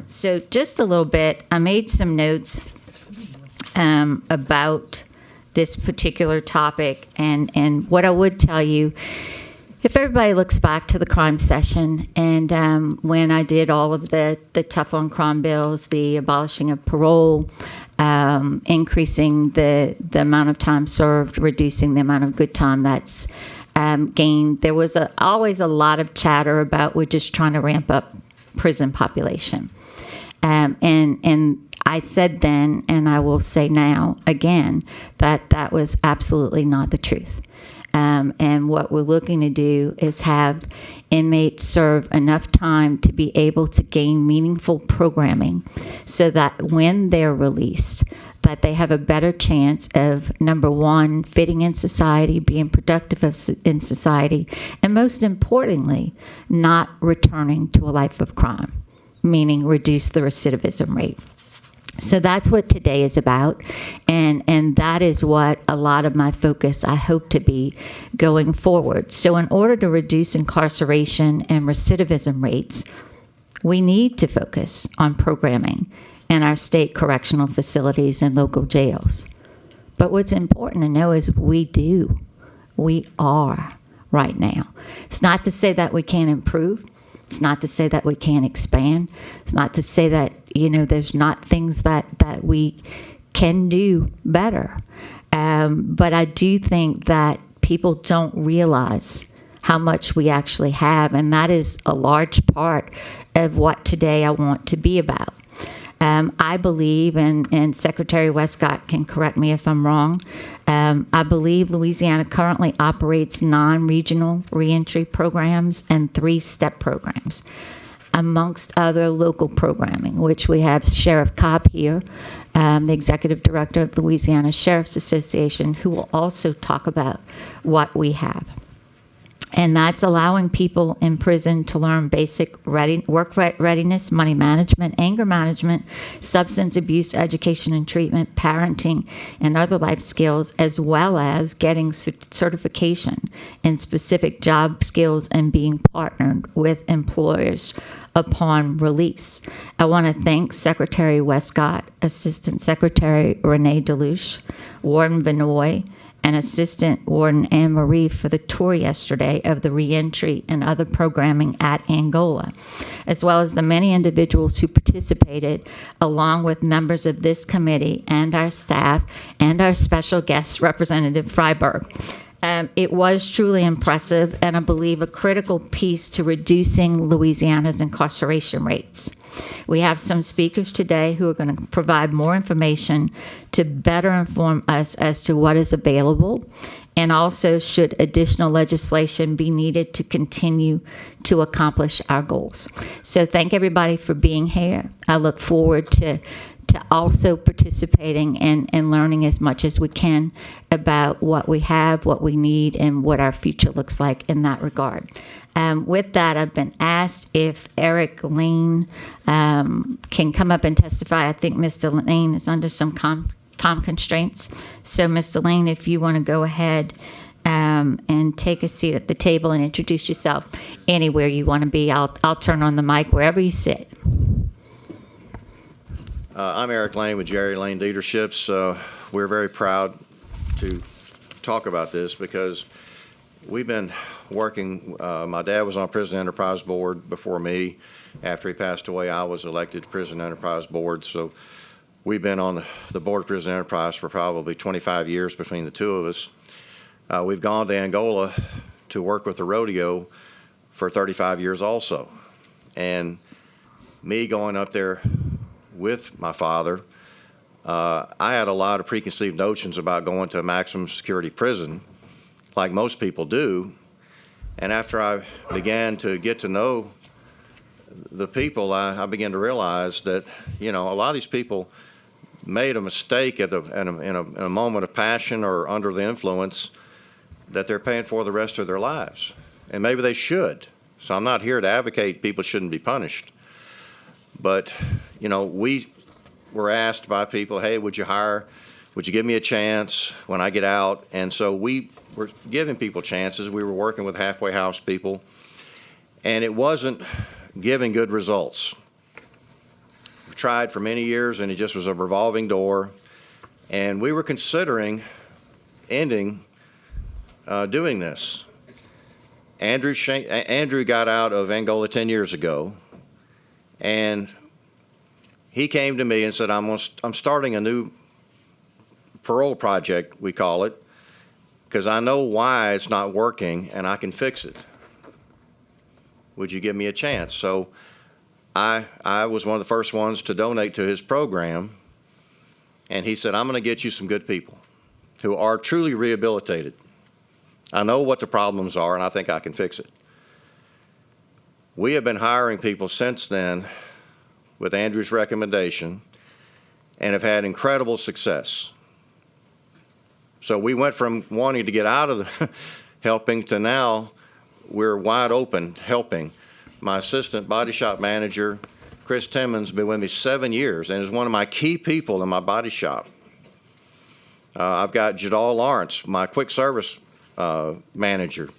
So just a little bit, I made some notes about this particular topic, and what I would tell you, if everybody looks back to the crime session and when I did all of the tough on crime bills, the abolishing of parole, increasing the amount of time served, reducing the amount of good time that's gained, there was always a lot of chatter about we're just trying to ramp up prison population. And I said then, and I will say now again, that was absolutely not the truth. And what we're looking to do is have inmates serve enough time to be able to gain meaningful programming so that when they're released, that they have a better chance of, number one, fitting in society, being productive in society, and most importantly, not returning to a life of crime, meaning reduce the recidivism rate. So that's what today is about, and that is what a lot of my focus I hope to be going forward. So in order to reduce incarceration and recidivism rates, we need to focus on programming in our state correctional facilities and local jails. But what's important to know is we are right now. It's not to say that we can't improve. It's not to say that we can't expand. It's not to say that, there's not things that we can do better. But I do think that people don't realize how much we actually have, and that is a large part of what today I want to be about. I believe, and Secretary Westcott can correct me if I'm wrong, I believe Louisiana currently operates non-regional reentry programs and 3-step programs, amongst other local programming, which we have Sheriff Cobb here, the Executive Director of Louisiana Sheriff's Association, who will also talk about what we have. And that's allowing people in prison to learn basic work readiness, money management, anger management, substance abuse education and treatment, parenting, and other life skills, as well as getting certification in specific job skills and being partnered with employers upon release. I want to thank Secretary Westcott, Assistant Secretary Renee DeLuche, Warden Vinoy, and Assistant Warden Anne Marie for the tour yesterday of the reentry and other programming at Angola, as well as the many individuals who participated, along with members of this committee and our staff and our special guest, Representative Freiberg. It was truly impressive, and I believe a critical piece to reducing Louisiana's incarceration rates. We have some speakers today who are going to provide more information to better inform us as to what is available, and also should additional legislation be needed to continue to accomplish our goals. So thank everybody for being here. I look forward to also participating and learning as much as we can about what we have, what we need, and what our future looks like in that regard. With that, I've been asked if Eric Lane can come up and testify. I think Mr. Lane is under some time constraints. So, Mr. Lane, if you want to go ahead and take a seat at the table and introduce yourself anywhere you want to be, I'll turn on the mic wherever you sit. I'm Eric Lane with Jerry Lane Leaderships. We're very proud to talk about this because we've been working. My dad was on Prison Enterprise Board before me. After he passed away, I was elected to Prison Enterprise Board. So we've been on the Board of Prison Enterprise for probably 25 years between the two of us. We've gone to Angola to work with the rodeo for 35 years also. And me going up there with my father, I had a lot of preconceived notions about going to a maximum security prison, like most people do. And after I began to get to know the people, I began to realize that, a lot of these people made a mistake in a moment of passion or under the influence that they're paying for the rest of their lives. And maybe they should. So I'm not here to advocate people shouldn't be punished. But, we were asked by people, hey, would you give me a chance when I get out? And so we were giving people chances. We were working with halfway house people, and it wasn't giving good results. tried for many years, and it just was a revolving door. And we were considering ending doing this. Andrew got out of Angola 10 years ago, and he came to me and said, I'm starting a new parole project, we call it, because I know why it's not working and I can fix it. Would you give me a chance? So I was one of the first ones to donate to his program, and he said, I'm going to get you some good people who are truly rehabilitated. I know what the problems are, and I think I can fix it. We have been hiring people since then with Andrew's recommendation and have had incredible success. So we went from wanting to get out of the helping to now we're wide open helping. My assistant body shop manager, Chris Timmons, been with me 7 years and is one of my key people in my body shop. I've got Jadal Lawrence, my quick service manager,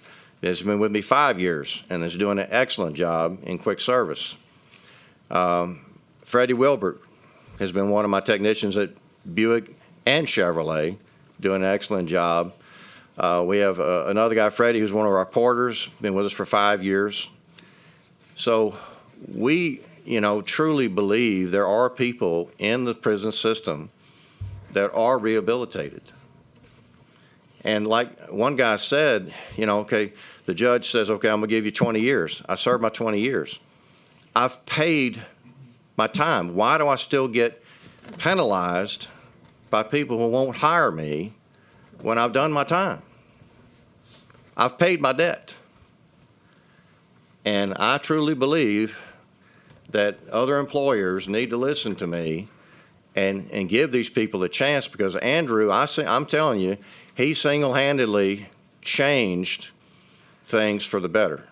has been with me 5 years and is doing an excellent job in quick service. Freddie Wilbert has been one of my technicians at Buick and Chevrolet, doing an excellent job. We have another guy, Freddie, who's one of our porters, been with us for 5 years. So we, truly believe there are people in the prison system that are rehabilitated. And like one guy said, okay, the judge says, okay, I'm going to give you 20 years. I served my 20 years. I've paid my time. Why do I still get penalized by people who won't hire me when I've done my time? I've paid my debt. And I truly believe that other employers need to listen to me and give these people a chance, because Andrew, I'm telling you, he single-handedly changed things for the better.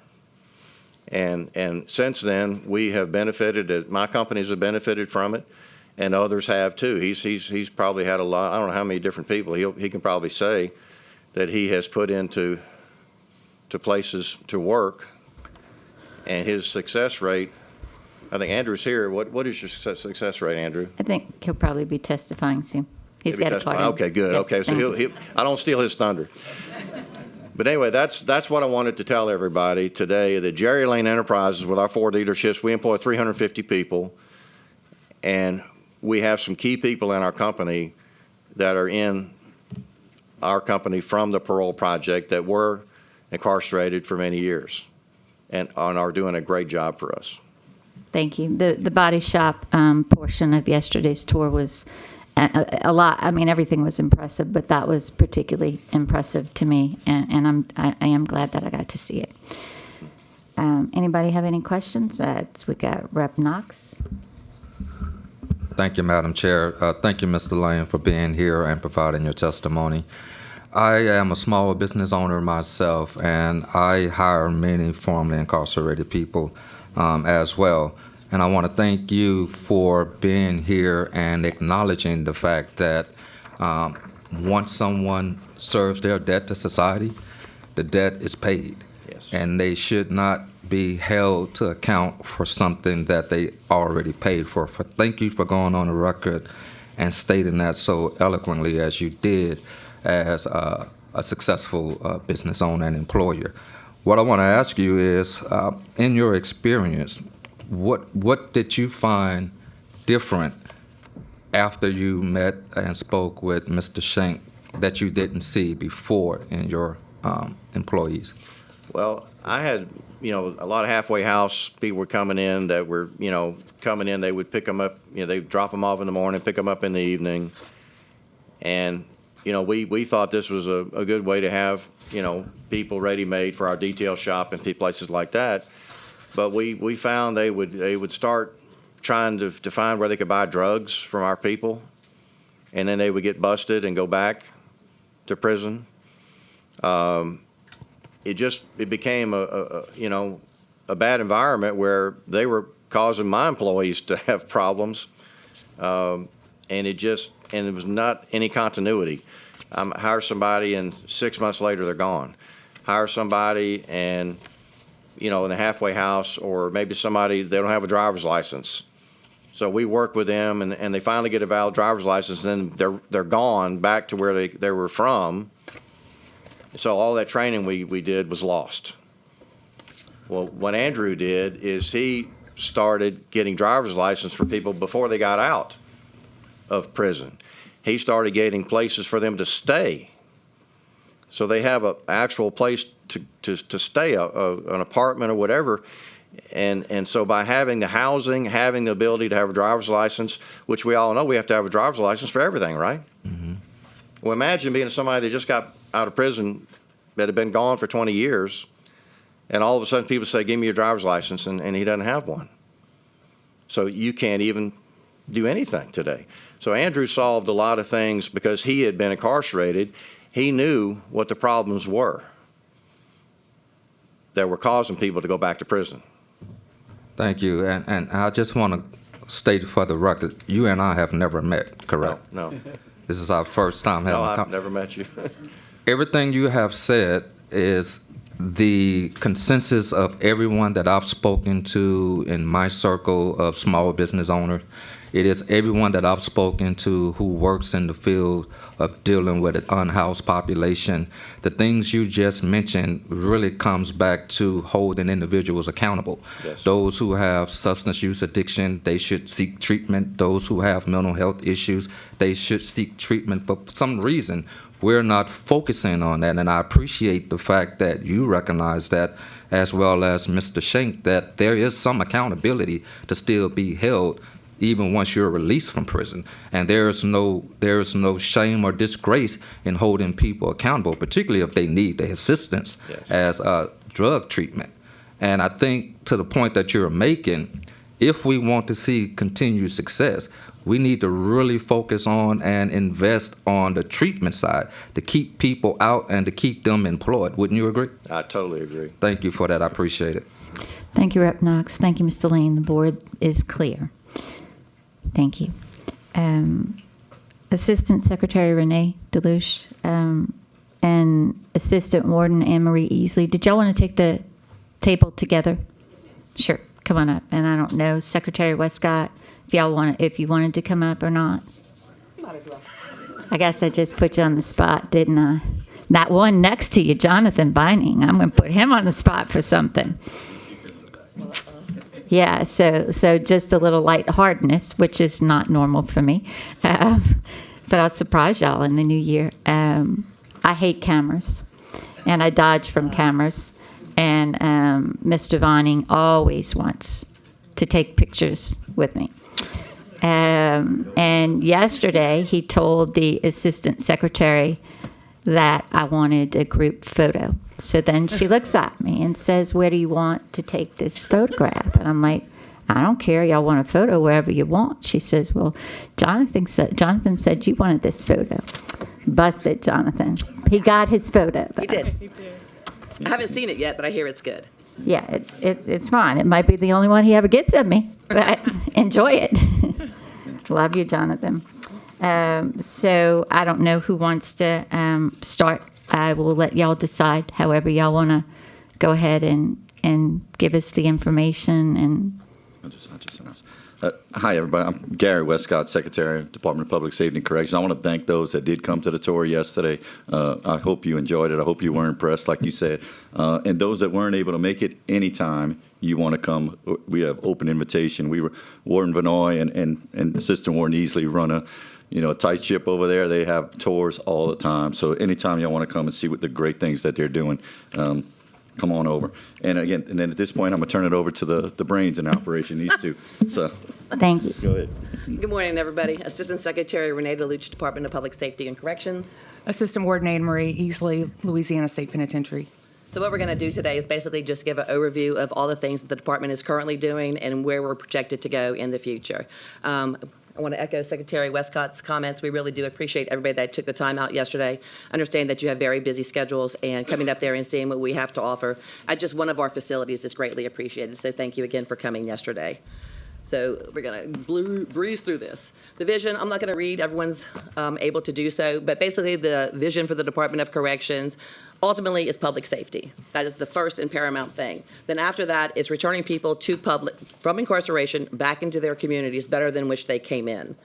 And since then, we have benefited, my companies have benefited from it, and others have too. He's probably had a lot, I don't know how many different people he can probably say that he has put into places to work, and his success rate, I think Andrew's here. What is your success rate, Andrew? I think he'll probably be testifying soon. He's got a card. Okay, good. Yes, okay, so I don't steal his thunder. But anyway, that's what I wanted to tell everybody today, that Jerry Lane Enterprises, with our 4 dealerships, we employ 350 people, and we have some key people in our company that are in our company from the parole project that were incarcerated for many years and are doing a great job for us. Thank you. The body shop portion of yesterday's tour was a lot. I mean, everything was impressive, but that was particularly impressive to me, and I am glad that I got to see it. Anybody have any questions? We got Rep. Knox. Thank you, Madam Chair. Thank you, Mr. Lane, for being here and providing your testimony. I am a small business owner myself, and I hire many formerly incarcerated people as well. And I want to thank you for being here and acknowledging the fact that once someone serves their debt to society, the debt is paid. Yes. And they should not be held to account for something that they already paid for. Thank you for going on the record and stating that so eloquently as you did as a successful business owner and employer. What I want to ask you is, in your experience, what did you find different after you met and spoke with Mr. Schenk that you didn't see before in your employees? Well, I had, a lot of halfway house people were coming in that were, they would pick them up, they'd drop them off in the morning, pick them up in the evening. And, we thought this was a good way to have, people ready-made for our detail shop and places like that. But we found they would start trying to find where they could buy drugs from our people, and then they would get busted and go back to prison. It became a bad environment where they were causing my employees to have problems, and it was not any continuity. Hire somebody and 6 months later they're gone. Hire somebody and in the halfway house, or maybe somebody, they don't have a driver's license. So we work with them, and they finally get a valid driver's license, and then they're gone back to where they were from. So all that training we did was lost. Well, what Andrew did is he started getting driver's license for people before they got out of prison. He started getting places for them to stay. So they have an actual place to stay, an apartment or whatever. And so by having the housing, having the ability to have a driver's license, which we all know we have to have a driver's license for everything, right? Mm-hmm. Well, imagine being somebody that just got out of prison that had been gone for 20 years, and all of a sudden people say, give me your driver's license, and he doesn't have one. So you can't even do anything today. So Andrew solved a lot of things because he had been incarcerated. He knew what the problems were that were causing people to go back to prison. Thank you. And I just want to state for the record, you and I have never met, correct? No. This is our first time having No, I've never met you. Everything you have said is the consensus of everyone that I've spoken to in my circle of small business owners. It is everyone that I've spoken to who works in the field of dealing with an unhoused population. The things you just mentioned really comes back to holding individuals accountable. Yes. Those who have substance use addiction, they should seek treatment. Those who have mental health issues, they should seek treatment. But for some reason, we're not focusing on that, and I appreciate the fact that you recognize that, as well as Mr. Schenk, that there is some accountability to still be held even once you're released from prison. And there is no shame or disgrace in holding people accountable, particularly if they need the assistance as drug treatment. And I think to the point that you're making, if we want to see continued success, we need to really focus on and invest on the treatment side to keep people out and to keep them employed. Wouldn't you agree? I totally agree. Thank you for that. I appreciate it. Thank you, Rep. Knox. Thank you, Mr. Lane. The board is clear. Thank you. Assistant Secretary Renee Deluche and Assistant Warden Anne-Marie Easley. Did y'all want to take the table together? Sure. Come on up. And I don't know, Secretary Westcott, if you wanted to come up or not. Might as well. I guess I just put you on the spot, didn't I? That one next to you, Jonathan Vining. I'm going to put him on the spot for something. Yeah, so just a little lightheartedness, which is not normal for me. But I'll surprise y'all in the new year. I hate cameras, and I dodge from cameras. And Mr. Vining always wants to take pictures with me. And yesterday, he told the assistant secretary that I wanted a group photo. So then she looks at me and says, where do you want to take this photograph? And I'm like, I don't care. Y'all want a photo wherever you want. She says, well, Jonathan said you wanted this photo. Busted, Jonathan. He got his photo. He did. I haven't seen it yet, but I hear it's good. Yeah, it's fine. It might be the only one he ever gets of me, but enjoy it. Love you, Jonathan. So I don't know who wants to start. I will let y'all decide however y'all want to go ahead and give us the information. And I'll just announce. Hi, everybody. I'm Gary Westcott, Secretary of Department of Public Safety and Corrections. I want to thank those that did come to the tour yesterday. I hope you enjoyed it. I hope you were impressed, like you said. And those that weren't able to make it, anytime you want to come, we have open invitation. Warden Vanoy and Assistant Warden Easley run a tight ship over there. They have tours all the time. So anytime y'all want to come and see what the great things that they're doing, come on over. And again, and then at this point, I'm going to turn it over to the brains in operation, these two. So thank you. go ahead. Good morning, everybody. Assistant Secretary Renee DeLuce, Department of Public Safety and Corrections. Assistant Warden Anne-Marie Easley, Louisiana State Penitentiary. So what we're going to do today is basically just give an overview of all the things that the department is currently doing and where we're projected to go in the future. I want to echo Secretary Westcott's comments. We really do appreciate everybody that took the time out yesterday. Understand that you have very busy schedules, and coming up there and seeing what we have to offer at just one of our facilities is greatly appreciated. So thank you again for coming yesterday. So we're going to breeze through this. The vision, I'm not going to read, everyone's able to do so, but basically the vision for the Department of Corrections ultimately is public safety. That is the first and paramount thing. Then after that is returning people from incarceration back into their communities better than which they came in.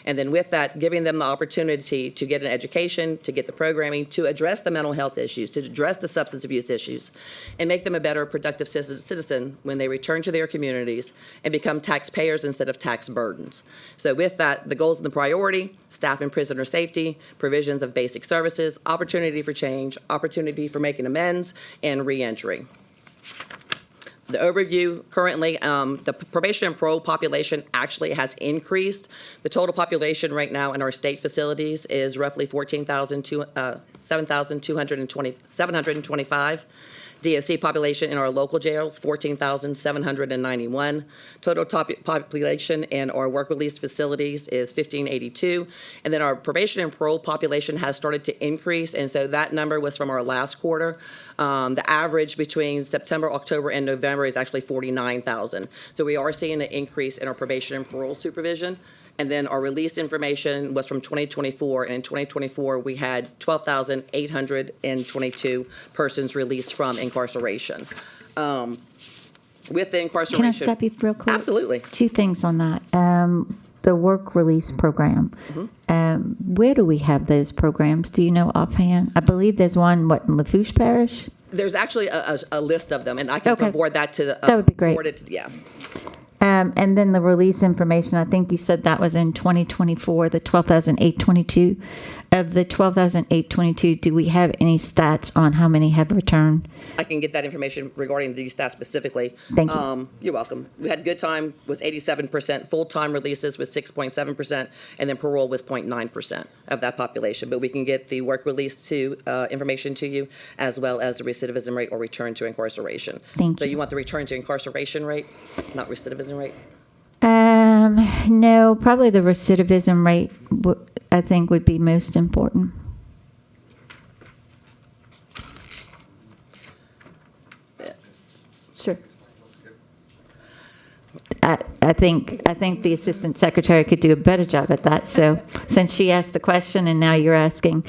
And then with that, giving them the opportunity to get an education, to get the programming, to address the mental health issues, to address the substance abuse issues, and make them a better, productive citizen when they return to their communities and become taxpayers instead of tax burdens. So with that, the goals and the priority, staff and prisoner safety, provisions of basic services, opportunity for change, opportunity for making amends, and reentry. The overview, currently, the probation and parole population actually has increased. The total population right now in our state facilities is roughly 725. DOC population in our local jails, 14,791. Total population in our work release facilities is 1,582. And then our probation and parole population has started to increase, and so that number was from our last quarter. The average between September, October, and November is actually 49,000. So we are seeing an increase in our probation and parole supervision. And then our release information was from 2024, and in 2024, we had 12,822 persons released from incarceration. With the incarceration... Can I stop you real quick? Absolutely. Two things on that. The work release program. Where do we have those programs? Do you know offhand? I believe there's one, in Lafourche Parish? There's actually a list of them, and I can Okay. forward that to the... That would be great. forward it to, yeah. And then the release information, I think you said that was in 2024, the 12,822. Of the 12,822, do we have any stats on how many have returned? I can get that information regarding these stats specifically. Thank you. You're welcome. We had good time was 87%, full-time releases was 6.7%, and then parole was 0.9% of that population. But we can get the work release to information to you, as well as the recidivism rate or return to incarceration. Thank So you. you want the return to incarceration rate, not recidivism rate? No, probably the recidivism rate, I think, would be most important. Sure. I think the assistant secretary could do a better job at that. So since she asked the question and now you're asking,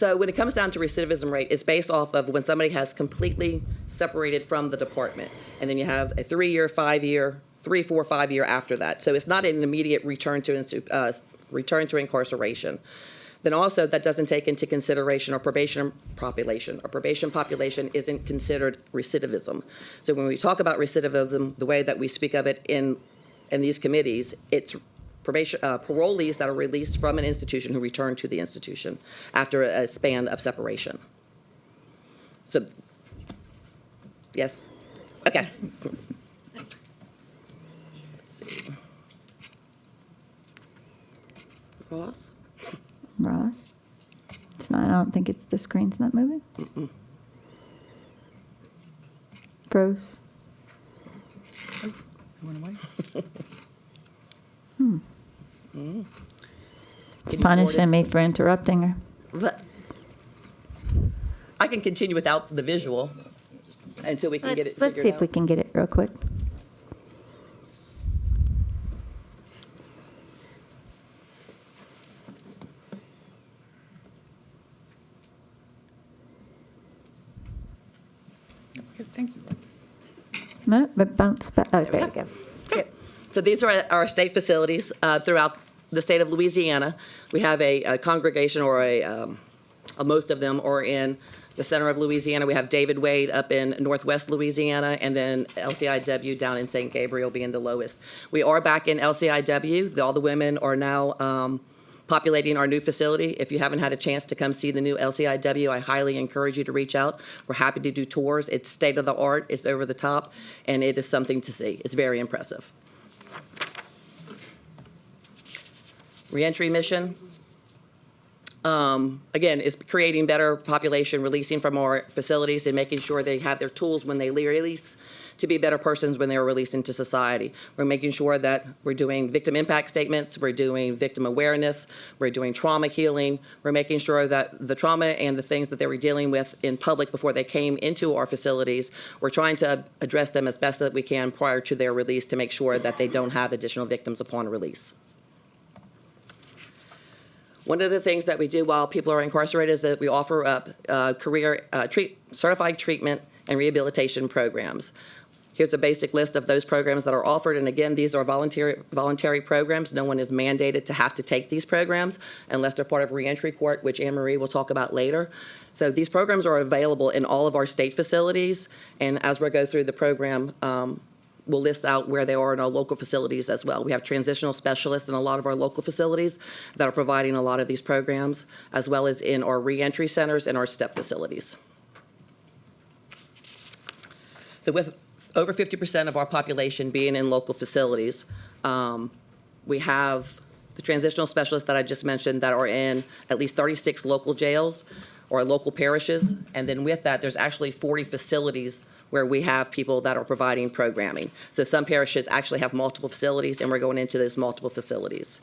So when it comes down to recidivism rate, it's based off of when somebody has completely separated from the department. And then you have a 3-year, 5-year, 3, 4, 5 year after that. So it's not an immediate return to incarceration. Then also, that doesn't take into consideration our probation population. Our probation population isn't considered recidivism. So when we talk about recidivism, the way that we speak of it in these committees, it's parolees that are released from an institution who return to the institution after a span of separation. So, yes? Okay. Let's see. Ross, it's not. I don't think it's the screen's not moving. Froze. It's Can you punishing forward me for interrupting her. But I can continue without the visual until we can get it Let's see figured if we out. can get it real quick. Thank you. No, but bounce back. Oh, there we go. So these are our state facilities throughout the state of Louisiana. We have a congregation, or most of them are in the center of Louisiana. We have David Wade up in northwest Louisiana, and then LCIW down in St. Gabriel being the lowest. We are back in LCIW. All the women are now populating our new facility. If you haven't had a chance to come see the new LCIW, I highly encourage you to reach out. We're happy to do tours. It's state of the art, it's over the top, and it is something to see. It's very impressive. Reentry mission. again, is creating better population releasing from our facilities and making sure they have their tools when they release to be better persons when they're released into society. We're making sure that we're doing victim impact statements, we're doing victim awareness, we're doing trauma healing, we're making sure that the trauma and the things that they were dealing with in public before they came into our facilities, we're trying to address them as best that we can prior to their release to make sure that they don't have additional victims upon release. One of the things that we do while people are incarcerated is that we offer up certified treatment and rehabilitation programs. Here's a basic list of those programs that are offered, and again, these are voluntary programs. No one is mandated to have to take these programs unless they're part of Reentry Court, which Anne Marie will talk about later. So these programs are available in all of our state facilities, and as we go through the program, we'll list out where they are in our local facilities as well. We have transitional specialists in a lot of our local facilities that are providing a lot of these programs, as well as in our reentry centers and our STEP facilities. So with over 50% of our population being in local facilities, we have the transitional specialists that I just mentioned that are in at least 36 local jails or local parishes, and then with that, there's actually 40 facilities where we have people that are providing programming. So some parishes actually have multiple facilities, and we're going into those multiple facilities.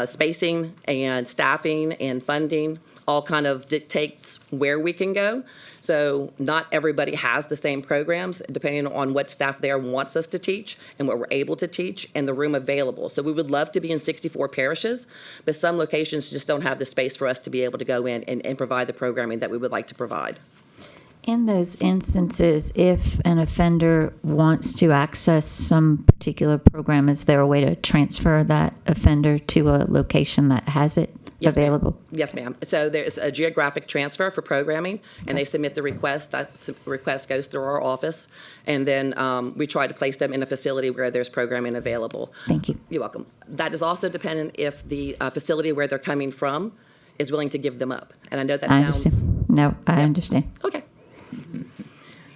Spacing and staffing and funding all kind of dictates where we can go. So not everybody has the same programs, depending on what staff there wants us to teach and what we're able to teach and the room available. So we would love to be in 64 parishes, but some locations just don't have the space for us to be able to go in and provide the programming that we would like to provide. In those instances, if an offender wants to access some particular program, is there a way to transfer that offender to a location that has it available? Yes, ma'am. So there's a geographic transfer for programming, and they submit the request. That request goes through our office, and then we try to place them in a facility where there's programming available. Thank you. You're welcome. That is also dependent if the facility where they're coming from is willing to give them up. And I know that I sounds... understand. No, I understand. Okay.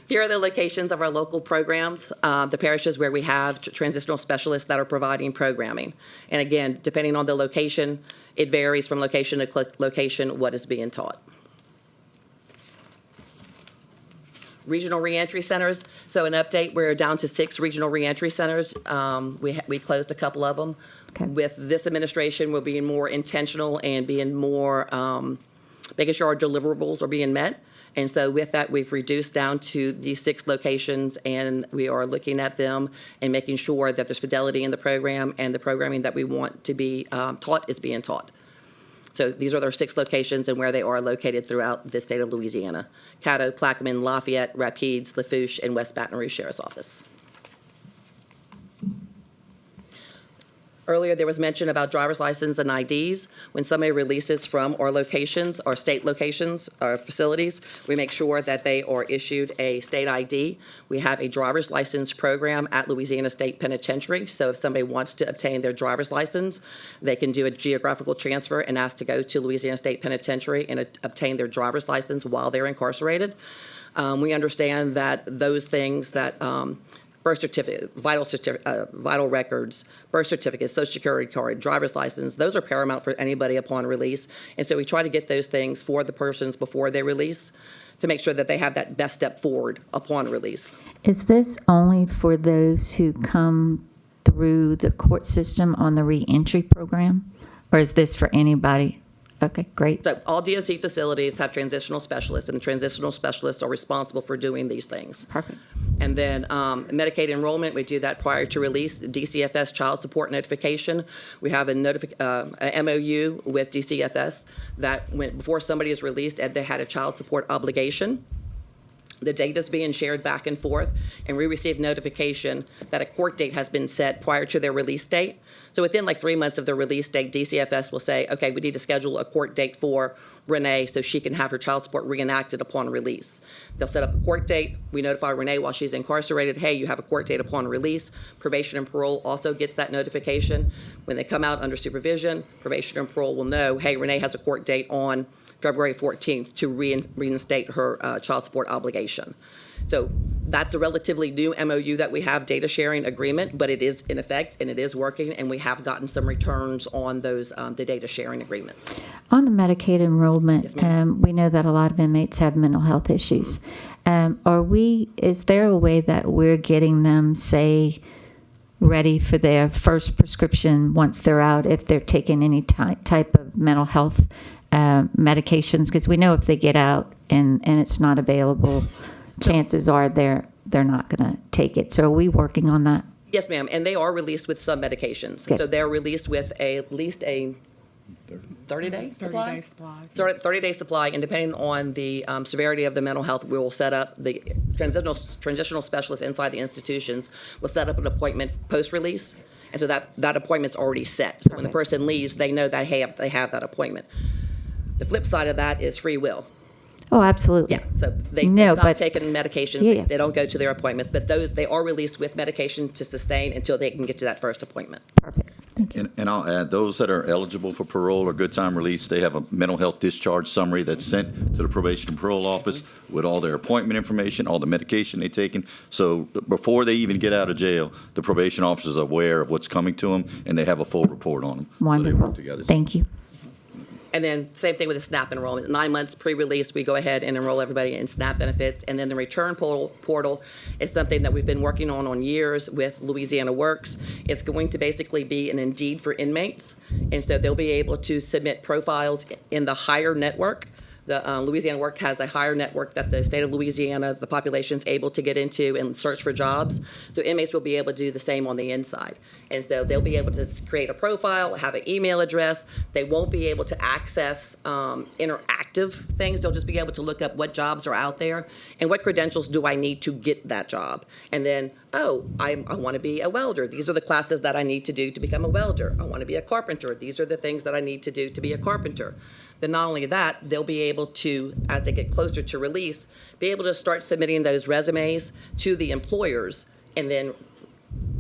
Here are the locations of our local programs, the parishes where we have transitional specialists that are providing programming. And again, depending on the location, it varies from location to location what is being taught. Regional reentry centers. So an update, we're down to 6 regional reentry centers. We closed a couple of them. Okay. With this administration, we're being more intentional and being more, making sure our deliverables are being met. And so with that, we've reduced down to these 6 locations, and we are looking at them and making sure that there's fidelity in the program and the programming that we want to be taught is being taught. So these are their 6 locations and where they are located throughout the state of Louisiana: Caddo, Plaquemine, Lafayette, Rapides, Lafourche, and West Baton Rouge Sheriff's Office. Earlier, there was mention about driver's license and IDs. When somebody releases from our locations, our state locations, our facilities, we make sure that they are issued a state ID. We have a driver's license program at Louisiana State Penitentiary. So if somebody wants to obtain their driver's license, they can do a geographical transfer and ask to go to Louisiana State Penitentiary and obtain their driver's license while they're incarcerated. We understand that those things that birth certificate, vital records, birth certificate, social security card, driver's license, those are paramount for anybody upon release. And so we try to get those things for the persons before they release to make sure that they have that best step forward upon release. Is this only for those who come through the court system on the reentry program? Or is this for anybody? Okay, great. So all DOC facilities have transitional specialists, and the transitional specialists are responsible for doing these things. Perfect. And then Medicaid enrollment, we do that prior to release. DCFS child support notification, we have a MOU with DCFS that before somebody is released, they had a child support obligation. The data is being shared back and forth, and we receive notification that a court date has been set prior to their release date. So within like 3 months of their release date, DCFS will say, okay, we need to schedule a court date for Renee so she can have her child support reenacted upon release. They'll set up a court date. We notify Renee while she's incarcerated, hey, you have a court date upon release. Probation and parole also gets that notification. When they come out under supervision, probation and parole will know, hey, Renee has a court date on February 14th to reinstate her child support obligation. So That's a relatively new MOU that we have, data sharing agreement, but it is in effect and it is working, and we have gotten some returns on those, the data sharing agreements. On the Medicaid enrollment, Yes, ma'am. we know that a lot of inmates have mental health issues. Is there a way that we're getting them, say, ready for their first prescription once they're out, if they're taking any type of mental health medications? Because we know if they get out and it's not available, chances are they're not going to take it. So are we working on that? Yes, ma'am, and they are released with some medications. Good. So they're released with at least a 30-day supply? 30-day supply. 30-day supply, and depending on the severity of the mental health, we will set up, the transitional specialists inside the institutions will set up an appointment post-release, and so that appointment's already set. So when the Perfect. person leaves, they know that, hey, they have that appointment. The flip side of that is free will. Oh, absolutely. Yeah, so they No, stop but- taking medications. Yeah, yeah. They don't go to their appointments, but they are released with medication to sustain until they can get to that first appointment. Perfect. Thank you. And I'll add, those that are eligible for parole or good time release, they have a mental health discharge summary that's sent to the probation and parole office with all their appointment information, all the medication they've taken. So before they even get out of jail, the probation officer is aware of what's coming to them, and they have a full report on them. So they Wonderful. work together. Thank you. And then same thing with the SNAP enrollment. 9 months pre-release, we go ahead and enroll everybody in SNAP benefits. And then the return portal is something that we've been working on years with Louisiana Works. It's going to basically be an Indeed for inmates. And so they'll be able to submit profiles in the higher network. The Louisiana Work has a higher network that the state of Louisiana, the population is able to get into and search for jobs. So inmates will be able to do the same on the inside. And so they'll be able to create a profile, have an email address. They won't be able to access interactive things. They'll just be able to look up what jobs are out there and what credentials do I need to get that job. And then, I want to be a welder. These are the classes that I need to do to become a welder. I want to be a carpenter. These are the things that I need to do to be a carpenter. Then not only that, they'll be able to, as they get closer to release, be able to start submitting those resumes to the employers. And then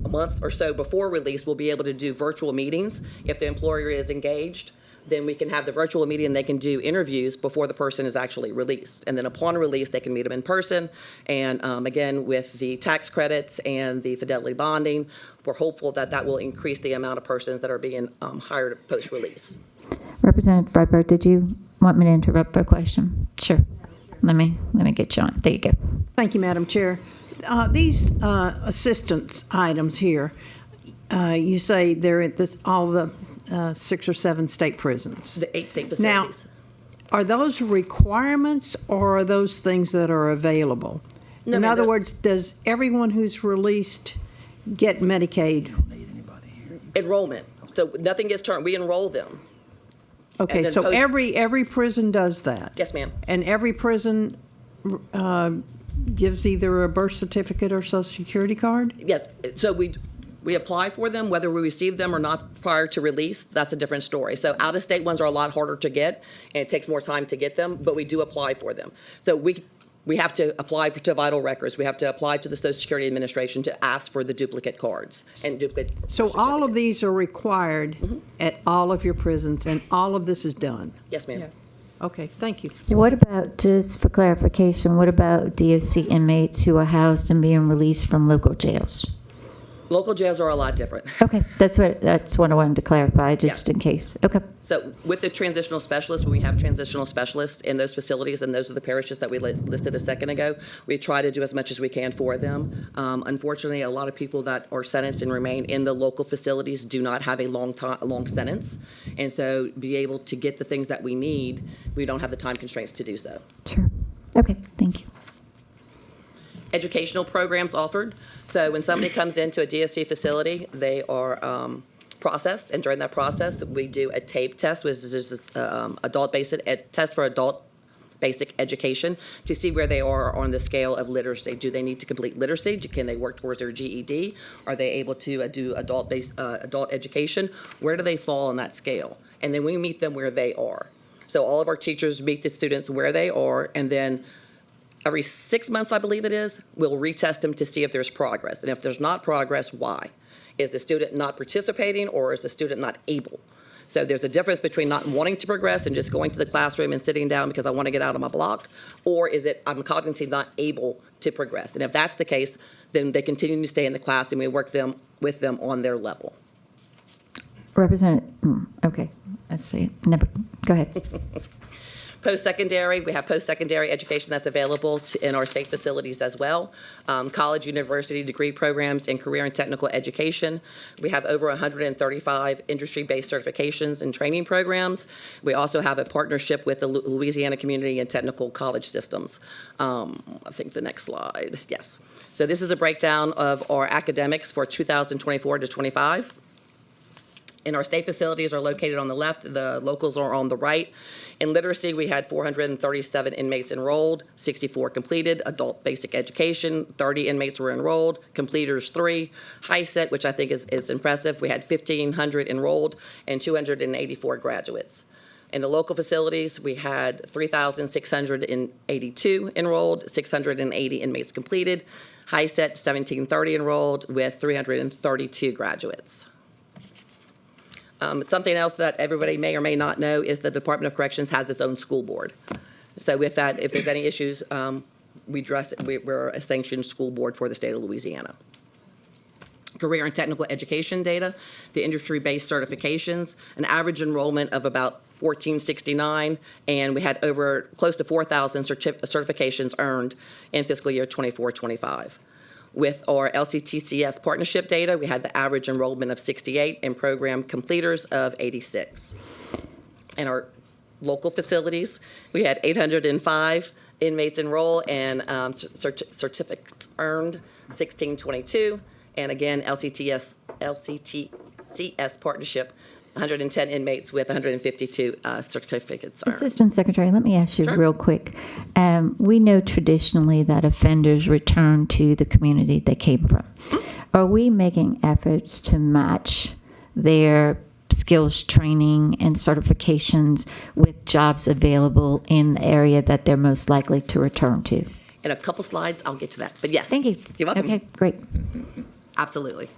a month or so before release, we'll be able to do virtual meetings. If the employer is engaged, then we can have the virtual meeting and they can do interviews before the person is actually released. And then upon release, they can meet them in person. And again, with the tax credits and the fidelity bonding, we're hopeful that that will increase the amount of persons that are being hired post-release. Representative Freiberg, did you want me to interrupt for a question? Sure. Let me get you on. There you go. Thank you, Madam Chair. These assistance items here, you say they're at all the 6 or 7 state prisons. The 8 state Now, facilities. are those requirements or are those things that are available? No, In ma'am, other the- words, does everyone who's released get Medicaid? Enrollment. So nothing gets turned. We enroll them. And Okay, then so post- every prison does that? Yes, ma'am. And every prison gives either a birth certificate or social security card? Yes, so we apply for them, whether we receive them or not prior to release, that's a different story. So out-of-state ones are a lot harder to get, and it takes more time to get them, but we do apply for them. So we have to apply to vital records. We have to apply to the Social Security Administration to ask for the duplicate cards and duplicate So birth all of certificates. these are required at all of your prisons, and all of this is done? Yes, ma'am. Okay, thank you. What about, just for clarification, what about DOC inmates who are housed and being released from local jails? Local jails are a lot different. Okay, that's what I wanted to clarify, just Yeah. in case. Okay. So with the transitional specialists, when we have transitional specialists in those facilities, and those are the parishes that we listed a second ago, we try to do as much as we can for them. Unfortunately, a lot of people that are sentenced and remain in the local facilities do not have a long sentence. And so be able to get the things that we need, we don't have the time constraints to do so. Sure. Okay, thank you. Educational programs offered. So when somebody comes into a DSC facility, they are processed, and during that process, we do a TAPE test, which is adult basic test for adult basic education, to see where they are on the scale of literacy. Do they need to complete literacy? Can they work towards their GED? Are they able to do adult education? Where do they fall on that scale? And then we meet them where they are. So all of our teachers meet the students where they are, and then every 6 months, I believe it is, we'll retest them to see if there's progress. And if there's not progress, why? Is the student not participating, or is the student not able? So there's a difference between not wanting to progress and just going to the classroom and sitting down because I want to get out of my block, or is it I'm cognitively not able to progress? And if that's the case, then they continue to stay in the class and we work with them on their level. Representative, okay, let's see. Go ahead. Post-secondary, we have post-secondary education that's available in our state facilities as well. College, university degree programs in career and technical education. We have over 135 industry-based certifications and training programs. We also have a partnership with the Louisiana Community and Technical College Systems. I think the next slide, yes. So this is a breakdown of our academics for 2024 to 25. And our state facilities are located on the left, the locals are on the right. In literacy, we had 437 inmates enrolled, 64 completed, adult basic education, 30 inmates were enrolled, completers 3. High set, which I think is impressive, we had 1,500 enrolled and 284 graduates. In the local facilities, we had 3,682 enrolled, 680 inmates completed. High set, 1,730 enrolled with 332 graduates. Something else that everybody may or may not know is the Department of Corrections has its own school board. So with that, if there's any issues, we address it. We're a sanctioned school board for the state of Louisiana. Career and technical education data, the industry-based certifications, an average enrollment of about 1,469, and we had over close to 4,000 certifications earned in fiscal year 24-25. With our LCTCS partnership data, we had the average enrollment of 68 and program completers of 86. In our local facilities, we had 805 inmates enroll and certificates earned 1,622. And again, LCTCS partnership, 110 inmates with 152 certificates earned. Assistant Secretary, let me ask you Sure. real quick. We know traditionally that offenders return to the community they came from. Are we making efforts to match their skills training and certifications with jobs available in the area that they're most likely to return to? In a couple slides, I'll get to that. But yes. Thank you. You're welcome. Okay, great. Absolutely.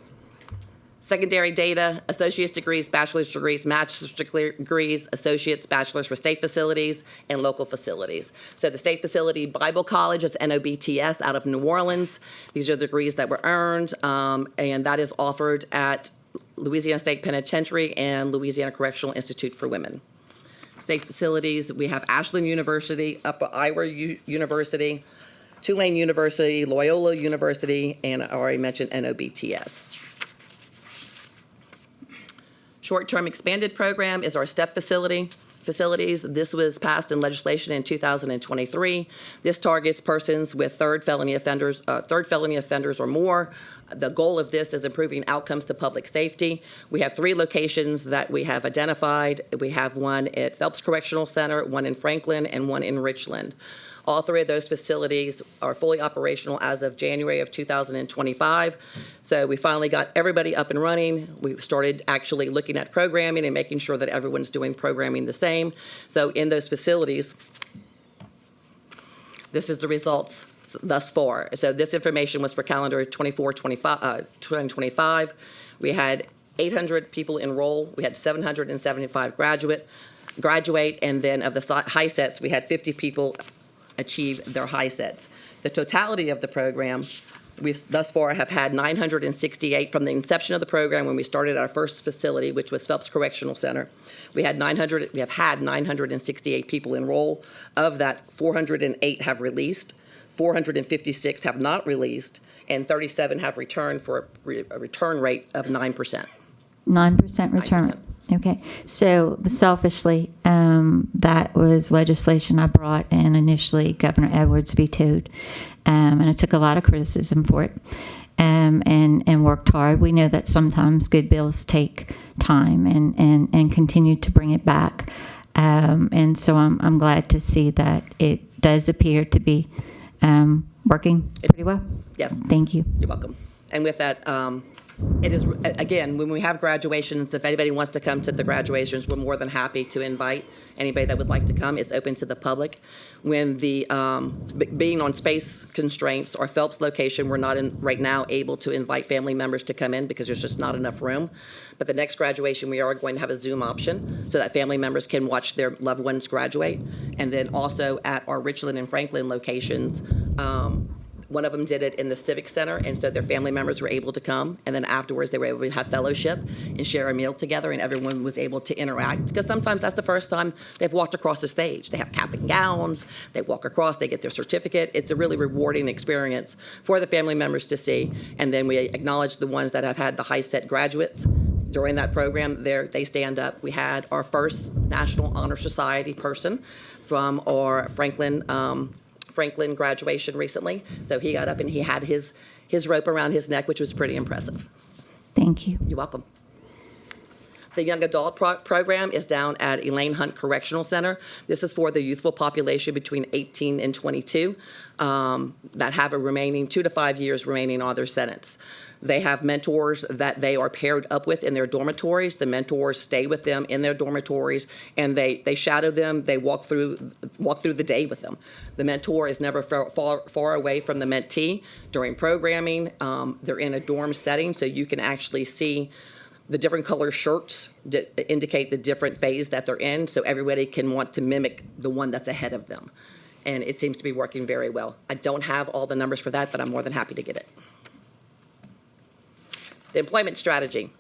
Secondary data, associate's degrees, bachelor's degrees, master's degrees, associate's, bachelor's for state facilities and local facilities. So the state facility Bible College is NOBTS out of New Orleans. These are the degrees that were earned, and that is offered at Louisiana State Penitentiary and Louisiana Correctional Institute for Women. State facilities, we have Ashland University, Upper Iowa University, Tulane University, Loyola University, and I already mentioned NOBTS. Short-term expanded program is our STEP facilities. This was passed in legislation in 2023. This targets persons with third felony offenders or more. The goal of this is improving outcomes to public safety. We have 3 locations that we have identified. We have one at Phelps Correctional Center, one in Franklin, and one in Richland. All 3 of those facilities are fully operational as of January of 2025. So we finally got everybody up and running. We started actually looking at programming and making sure that everyone's doing programming the same. So in those facilities, this is the results thus far. So this information was for calendar 2025. We had 800 people enroll. We had 775 graduate, and then of the high sets, we had 50 people achieve their high sets. The totality of the program, we thus far have had 968 from the inception of the program when we started our first facility, which was Phelps Correctional Center. We have had 968 people enroll. Of that, 408 have released, 456 have not released, and 37 have returned for a return rate of 9%. 9% return. 9%. Okay. So selfishly, that was legislation I brought, and initially Governor Edwards vetoed. And I took a lot of criticism for it, and worked hard. We know that sometimes good bills take time, and continue to bring it back. And so I'm glad to see that it does appear to be working pretty well. Yes. Thank you. You're welcome. And with that, It is, again, when we have graduations, if anybody wants to come to the graduations, we're more than happy to invite anybody that would like to come. It's open to the public. When the, being on space constraints, our Phelps location, we're not right now able to invite family members to come in because there's just not enough room. But the next graduation, we are going to have a Zoom option so that family members can watch their loved ones graduate. And then also at our Richland and Franklin locations, one of them did it in the Civic Center, and so their family members were able to come, and then afterwards they were able to have fellowship and share a meal together, and everyone was able to interact, because sometimes that's the first time they've walked across the stage. They have cap and gowns, they walk across, they get their certificate. It's a really rewarding experience for the family members to see, and then we acknowledge the ones that have had the high-set graduates. During that program, they stand up. We had our first National Honor Society person from our Franklin graduation recently. So he got up and he had his rope around his neck, which was pretty impressive. Thank you. You're welcome. The young adult program is down at Elaine Hunt Correctional Center. This is for the youthful population between 18 and 22 that have a remaining 2 to 5 years remaining on their sentence. They have mentors that they are paired up with in their dormitories. The mentors stay with them in their dormitories, and they shadow them. They walk through the day with them. The mentor is never far away from the mentee. During programming, they're in a dorm setting, so you can actually see the different color shirts indicate the different phase that they're in, so everybody can want to mimic the one that's ahead of them. And it seems to be working very well. I don't have all the numbers for that, but I'm more than happy to get it. The employment strategy.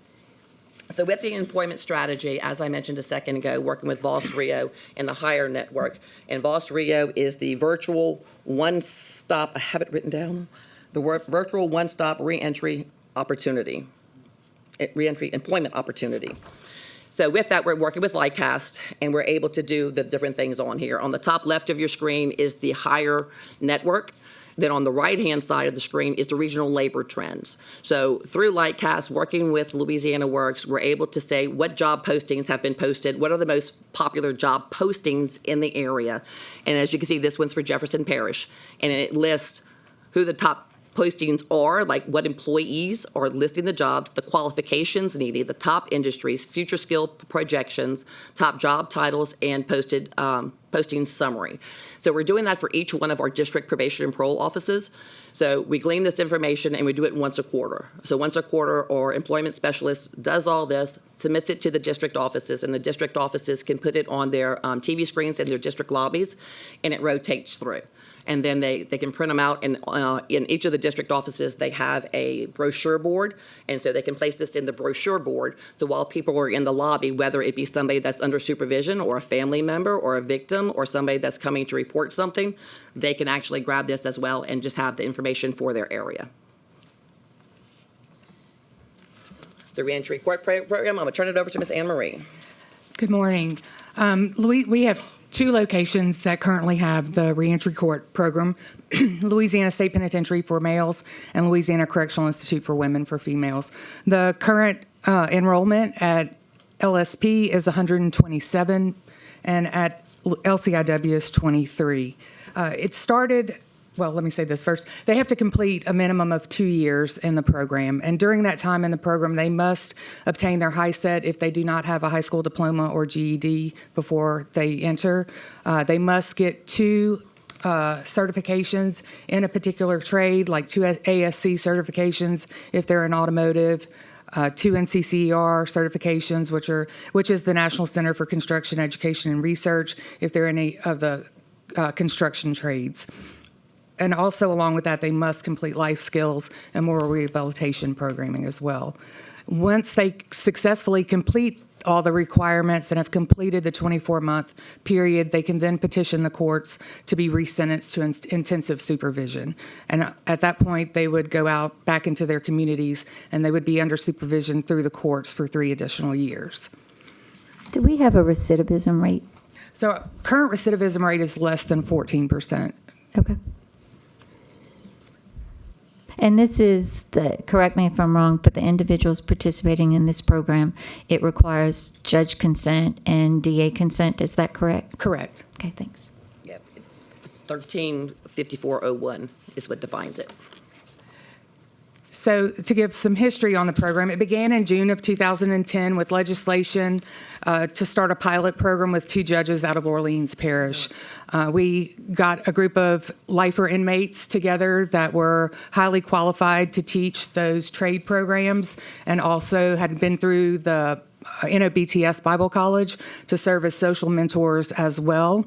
So with the employment strategy, as I mentioned a second ago, working with Voss Rio and the Hire Network, and Voss Rio is the virtual one-stop, I have it written down, the virtual one-stop reentry opportunity, reentry employment opportunity. So with that, we're working with LICAST, and we're able to do the different things on here. On the top left of your screen is the Hire Network. Then on the right-hand side of the screen is the regional labor trends. So through LICAST, working with Louisiana Works, we're able to say what job postings have been posted, what are the most popular job postings in the area. And as you can see, this one's for Jefferson Parish. And it lists who the top postings are, like what employees are listing the jobs, the qualifications needed, the top industries, future skill projections, top job titles, and posting summary. So we're doing that for each one of our district probation and parole offices. So we glean this information and we do it once a quarter. So once a quarter, our employment specialist does all this, submits it to the district offices, and the district offices can put it on their TV screens in their district lobbies, and it rotates through. And then they can print them out, and in each of the district offices, they have a brochure board, and so they can place this in the brochure board. So while people are in the lobby, whether it be somebody that's under supervision or a family member or a victim or somebody that's coming to report something, they can actually grab this as well and just have the information for their area. The Reentry Court Program, I'm going to turn it over to Ms. Anne Marie. Good morning. We have 2 locations that currently have the Reentry Court program, Louisiana State Penitentiary for males and Louisiana Correctional Institute for women for females. The current enrollment at LSP is 127, and at LCIW is 23. It started... Well, let me say this first. They have to complete a minimum of 2 years in the program. And during that time in the program, they must obtain their high set if they do not have a high school diploma or GED before they enter. They must get 2 certifications in a particular trade, like 2 ASC certifications if they're in automotive, 2 NCCER certifications, which is the National Center for Construction Education and Research, if they're in any of the construction trades. And also, along with that, they must complete life skills and moral rehabilitation programming as well. Once they successfully complete all the requirements and have completed the 24-month period, they can then petition the courts to be resentenced to intensive supervision. And at that point, they would go out back into their communities, and they would be under supervision through the courts for 3 additional years. Do we have a recidivism rate? So current recidivism rate is less than 14%. Okay. And this is correct me if I'm wrong, but the individuals participating in this program, it requires judge consent and DA consent. Is that correct? Correct. Okay, thanks. Yep, it's 135401 is what defines it. So to give some history on the program, it began in June of 2010 with legislation to start a pilot program with 2 judges out of Orleans Parish. We got a group of lifer inmates together that were highly qualified to teach those trade programs and also had been through the NOBTS Bible College to serve as social mentors as well.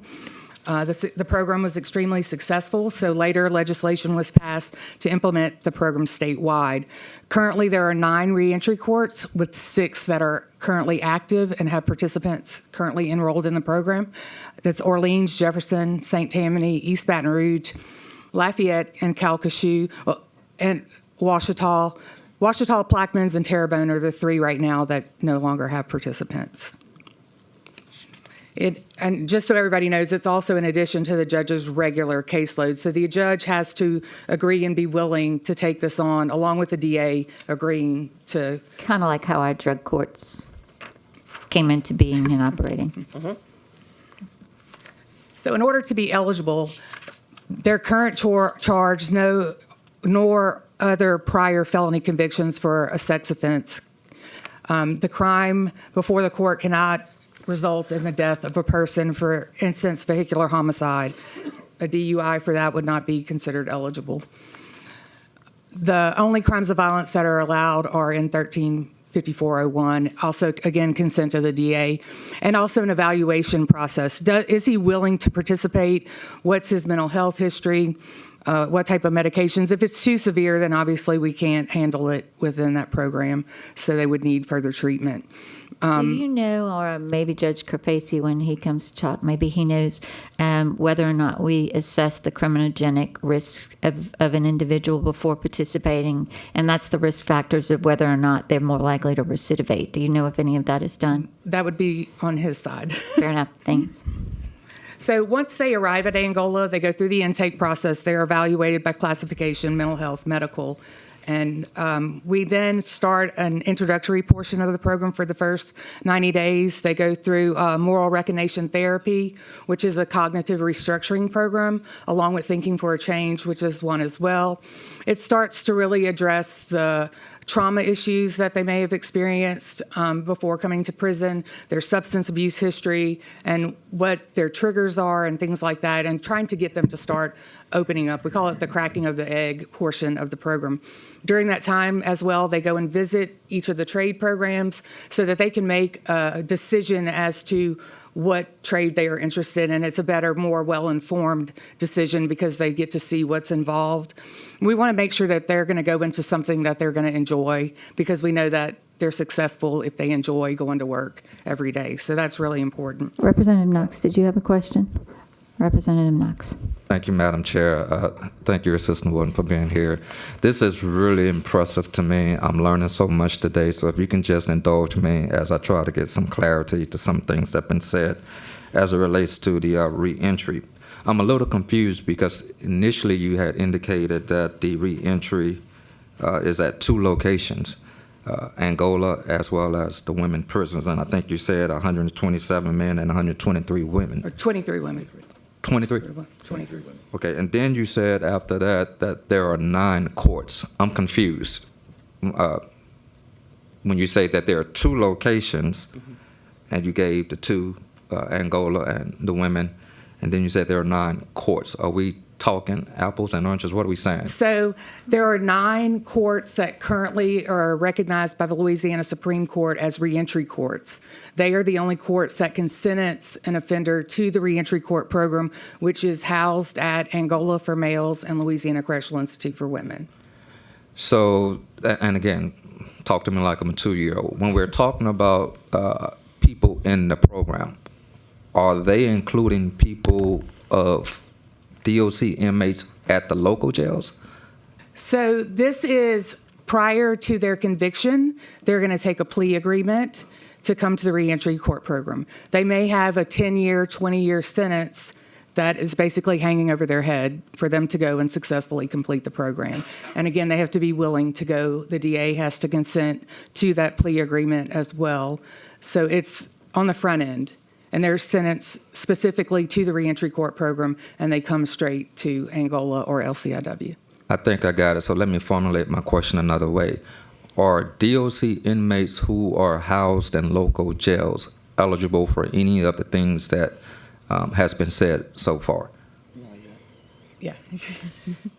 The program was extremely successful, so later legislation was passed to implement the program statewide. Currently, there are 9 reentry courts with 6 that are currently active and have participants currently enrolled in the program. That's Orleans, Jefferson, St. Tammany, East Baton Rouge, Lafayette, and Calcasieu, and Ouachita. Ouachita, Plaquemines, and Terrebonne are the 3 right now that no longer have participants. And just so everybody knows, it's also in addition to the judge's regular caseload. So the judge has to agree and be willing to take this on, along with the DA agreeing to. Kind of like how our drug courts came into being and operating. So in order to be eligible, their current charge, nor other prior felony convictions for a sex offense. The crime before the court cannot result in the death of a person. For instance, vehicular homicide. A DUI for that would not be considered eligible. The only crimes of violence that are allowed are in 135401. Also, again, consent of the DA, and also an evaluation process. Is he willing to participate? What's his mental health history? What type of medications? If it's too severe, then obviously we can't handle it within that program, so they would need further treatment. Do you know, or maybe Judge Carfasi, when he comes to talk, maybe he knows whether or not we assess the criminogenic risk of an individual before participating, and that's the risk factors of whether or not they're more likely to recidivate. Do you know if any of that is done? That would be on his side. Fair enough. Thanks. So once they arrive at Angola, they go through the intake process. They're evaluated by classification, mental health, medical. And we then start an introductory portion of the program for the first 90 days. They go through moral recognition therapy, which is a cognitive restructuring program, along with Thinking for a Change, which is one as well. It starts to really address the trauma issues that they may have experienced before coming to prison, their substance abuse history, and what their triggers are and things like that, and trying to get them to start opening up. We call it the cracking of the egg portion of the program. During that time as well, they go and visit each of the trade programs so that they can make a decision as to what trade they are interested in. It's a better, more well-informed decision because they get to see what's involved. We want to make sure that they're going to go into something that they're going to enjoy, because we know that they're successful if they enjoy going to work every day. So that's really important. Representative Knox, did you have a question? Representative Knox. Thank you, Madam Chair. Thank you, Assistant Warden, for being here. This is really impressive to me. I'm learning so much today, so if you can just indulge me as I try to get some clarity to some things that have been said as it relates to the reentry. I'm a little confused because initially you had indicated that the reentry is at 2 locations, Angola as well as the women prisons, and I think you said 127 men and 123 women. Or 23 women. 23? 23 women. Okay, and then you said after that there are 9 courts. I'm confused. When you say that there are 2 locations, and you gave the 2, Angola and the women, and then you said there are 9 courts. Are we talking apples and oranges? What are we saying? So there are 9 courts that currently are recognized by the Louisiana Supreme Court as reentry courts. They are the only courts that can sentence an offender to the reentry court program, which is housed at Angola for males and Louisiana Correctional Institute for women. So, and again, talk to me like I'm a 2-year-old. When we're talking about people in the program, are they including people of DOC inmates at the local jails? So this is prior to their conviction. They're going to take a plea agreement to come to the reentry court program. They may have a 10-year, 20-year sentence that is basically hanging over their head for them to go and successfully complete the program. And again, they have to be willing to go. The DA has to consent to that plea agreement as well. So it's on the front end. And they're sentenced specifically to the reentry court program, and they come straight to Angola or LCIW. I think I got it. So let me formulate my question another way. Are DOC inmates who are housed in local jails eligible for any of the things that has been said so far? Yeah.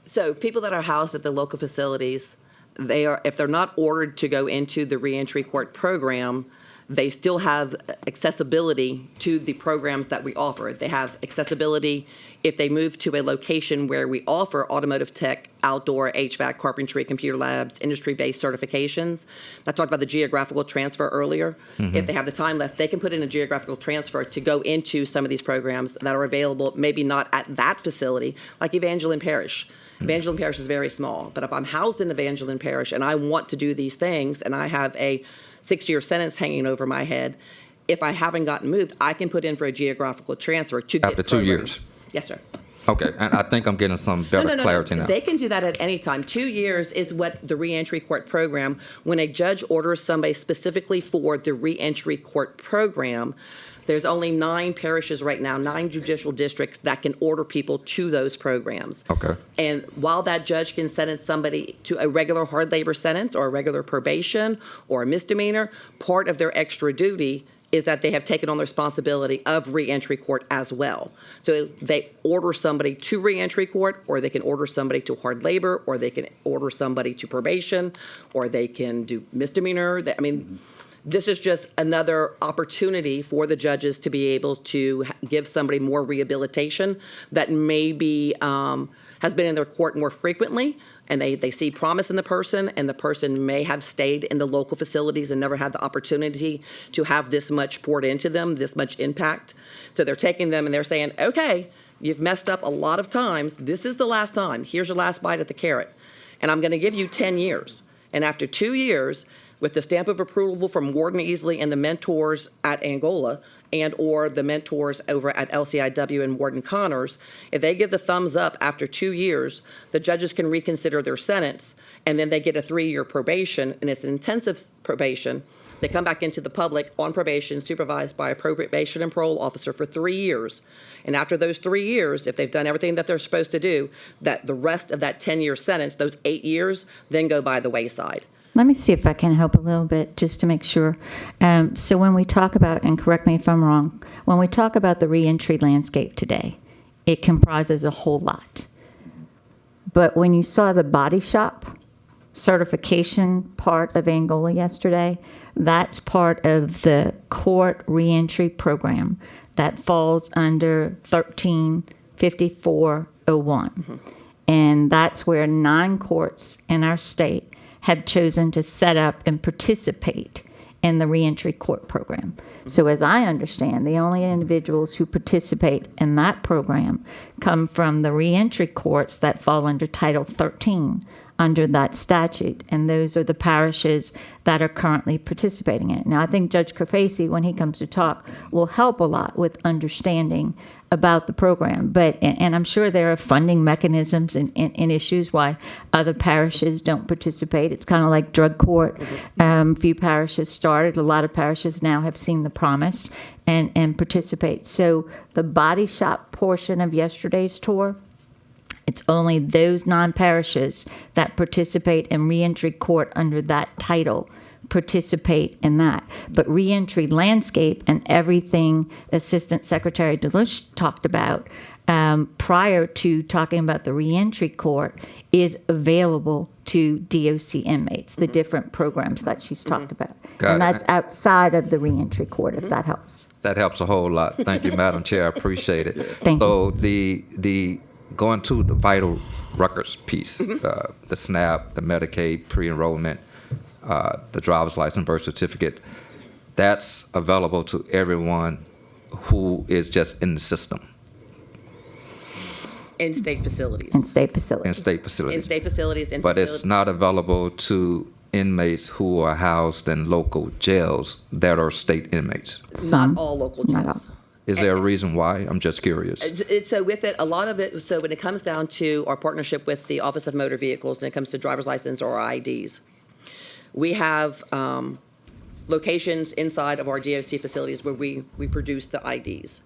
So people that are housed at the local facilities, if they're not ordered to go into the reentry court program, they still have accessibility to the programs that we offer. They have accessibility if they move to a location where we offer automotive tech, outdoor, HVAC, carpentry, computer labs, industry-based certifications. I talked about the geographical transfer earlier. If they have the time left, they can put in a geographical transfer to go into some of these programs that are available, maybe not at that facility, like Evangeline Parish. Evangeline Parish is very small, but if I'm housed in Evangeline Parish and I want to do these things and I have a 6-year sentence hanging over my head, if I haven't gotten moved, I can put in for a geographical transfer to get After 2 years? Yes, sir. Okay, and I think I'm getting some better clarity now. They can do that at any time. 2 years is what the reentry court program, when a judge orders somebody specifically for the reentry court program, there's only 9 parishes right now, 9 judicial districts that can order people to those programs. Okay. And while that judge can sentence somebody to a regular hard labor sentence or a regular probation or a misdemeanor, part of their extra duty is that they have taken on the responsibility of reentry court as well. So they order somebody to reentry court, or they can order somebody to hard labor, or they can order somebody to probation, or they can do misdemeanor. This is just another opportunity for the judges to be able to give somebody more rehabilitation that maybe has been in their court more frequently, and they see promise in the person, and the person may have stayed in the local facilities and never had the opportunity to have this much poured into them, this much impact. So they're taking them and they're saying, okay, you've messed up a lot of times. This is the last time. Here's your last bite at the carrot. And I'm going to give you 10 years. And after 2 years, with the stamp of approval from Warden Easley and the mentors at Angola and or the mentors over at LCIW and Warden Connors, if they give the thumbs up after 2 years, the judges can reconsider their sentence, and then they get a 3-year probation, and it's an intensive probation. They come back into the public on probation, supervised by a probation and parole officer for 3 years. And after those 3 years, if they've done everything that they're supposed to do, that the rest of that 10-year sentence, those 8 years, then go by the wayside. Let me see if I can help a little bit just to make sure. So when we talk about, and correct me if I'm wrong, when we talk about the reentry landscape today, it comprises a whole lot. But when you saw the body shop certification part of Angola yesterday, that's part of the court reentry program that falls under 135401. And that's where 9 courts in our state have chosen to set up and participate in the reentry court program. So as I understand, the only individuals who participate in that program come from the reentry courts that fall under Title 13 under that statute, and those are the parishes that are currently participating in it. Now, I think Judge Kerfasi, when he comes to talk, will help a lot with understanding about the program. But and I'm sure there are funding mechanisms and issues why other parishes don't participate. It's kind of like drug court. Few parishes started. A lot of parishes now have seen the promise and participate. So the body shop portion of yesterday's tour, it's only those 9 parishes that participate in reentry court under that title participate in that. But reentry landscape and everything Assistant Secretary DeLush talked about prior to talking about the reentry court is available to DOC inmates, the different programs that she's talked about. Got it. That's outside of the reentry court, if that helps. That helps a whole lot. Thank you, Madam Chair. I appreciate it. Thank you. So the going to the vital records piece, the SNAP, the Medicaid pre-enrollment, the driver's license, birth certificate, that's available to everyone who is just in the system. In state facilities. In state facilities. In state facilities. In state facilities. But it's not available to inmates who are housed in local jails that are state inmates. Some. Not all local Not jails. all. Is there a reason why? I'm just curious. So with it, a lot of it, so when it comes down to our partnership with the Office of Motor Vehicles, when it comes to driver's license or IDs, we have locations inside of our DOC facilities where we produce the IDs.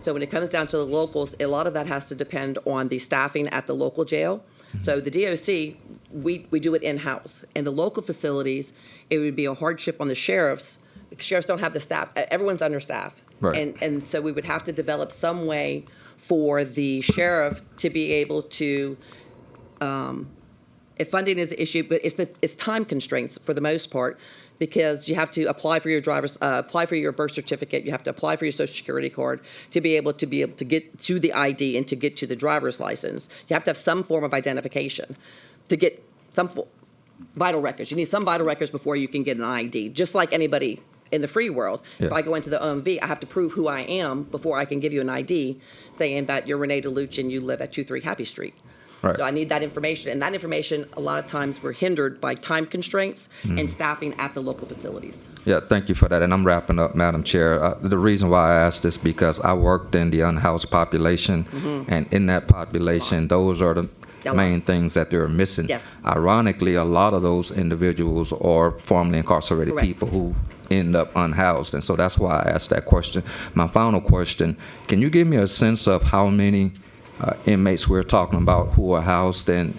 So when it comes down to the locals, a lot of that has to depend on the staffing at the local jail. So the DOC, we do it in-house. And the local facilities, it would be a hardship on the sheriffs. The sheriffs don't have the staff. Everyone's understaffed. Right. And so we would have to develop some way for the sheriff to be able to, if funding is an issue, but it's time constraints for the most part, because you have to apply for your apply for your birth certificate, you have to apply for your social security card to be able to get to the ID and to get to the driver's license. You have to have some form of identification to get some vital records. You need some vital records before you can get an ID, just like anybody in the free world. Yeah. If I go into the OMV, I have to prove who I am before I can give you an ID saying that you're Renee DeLuce and you live at 23 Happy Street. Right. So I need that information. And that information, a lot of times, we're hindered by time constraints and staffing at the local facilities. Yeah, thank you for that. And I'm wrapping up, Madam Chair. The reason why I asked this because I worked in the unhoused population, and in that population, those are the A lot. main things that they're missing. Yes. Ironically, a lot of those individuals are formerly incarcerated Correct. people who end up unhoused. And so that's why I asked that question. My final question, can you give me a sense of how many inmates we're talking about who are housed in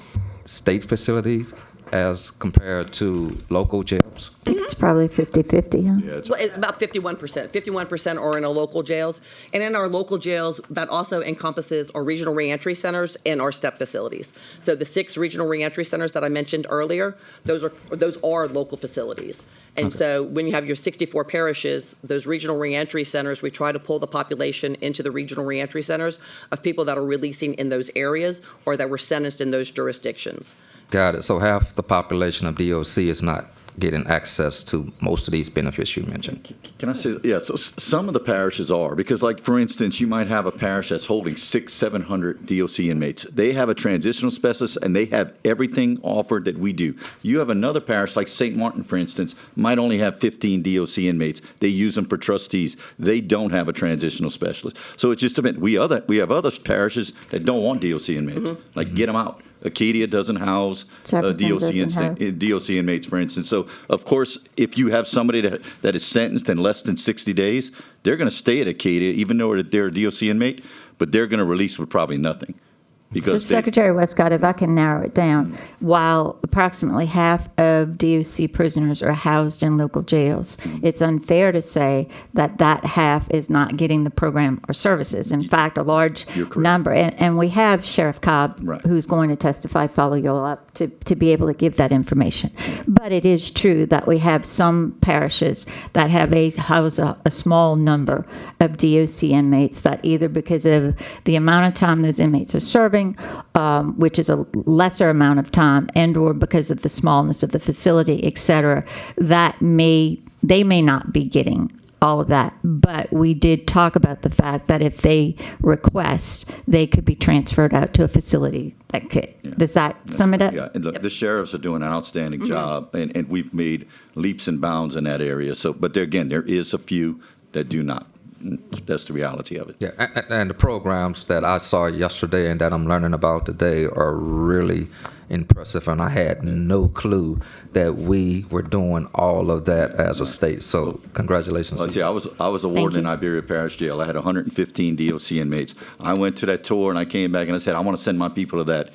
state facilities as compared to local jails? I think it's probably 50-50, huh? Yeah, it's Well, about 51%. 51% are in our local jails. And in our local jails, that also encompasses our regional reentry centers and our STEP facilities. So the 6 regional reentry centers that I mentioned earlier, those are local facilities. And so when you have your 64 parishes, those regional reentry centers, we try to pull the population into the regional reentry centers of people that are releasing in those areas or that were sentenced in those jurisdictions. Got it. So half the population of DOC is not getting access to most of these benefits you mentioned. Can I say, yeah, so some of the parishes are, because like, for instance, you might have a parish that's holding 600-700 DOC inmates. They have a transitional specialist and they have everything offered that we do. You have another parish like St. Martin, for instance, might only have 15 DOC inmates. They use them for trustees. They don't have a transitional specialist. So it's just a bit, we have other parishes that don't want DOC inmates, like get them out. Acadia doesn't house Jefferson doesn't house. DOC inmates, for instance. So, of course, if you have somebody that is sentenced in less than 60 days, they're going to stay at Acadia, even though they're a DOC inmate, but they're going to release with probably nothing. So Because Secretary Westcott, if I can narrow it down, while approximately half of DOC prisoners are housed in local jails, it's unfair to say that that half is not getting the program or services. In fact, a large You're correct. number, and we have Sheriff Cobb, Right. who's going to testify, follow you all up, to be able to give that information. But it is true that we have some parishes that house a small number of DOC inmates that either because of the amount of time those inmates are serving, which is a lesser amount of time, and or because of the smallness of the facility, et cetera, they may not be getting all of that. But we did talk about the fact that if they request, they could be transferred out to a facility that could. Yeah. Does that sum it up? Yeah, and the sheriffs are doing an outstanding job, and we've made leaps and bounds in that area. So, but there is a few that do not. That's the reality of it. Yeah, and the programs that I saw yesterday and that I'm learning about today are really impressive, and I had no clue that we were doing all of that as a state. So congratulations. Let's see, I was a warden in you. Iberia Parish Jail. I had 115 DOC inmates. I went to that tour and I came back and I said, I want to send my people to that.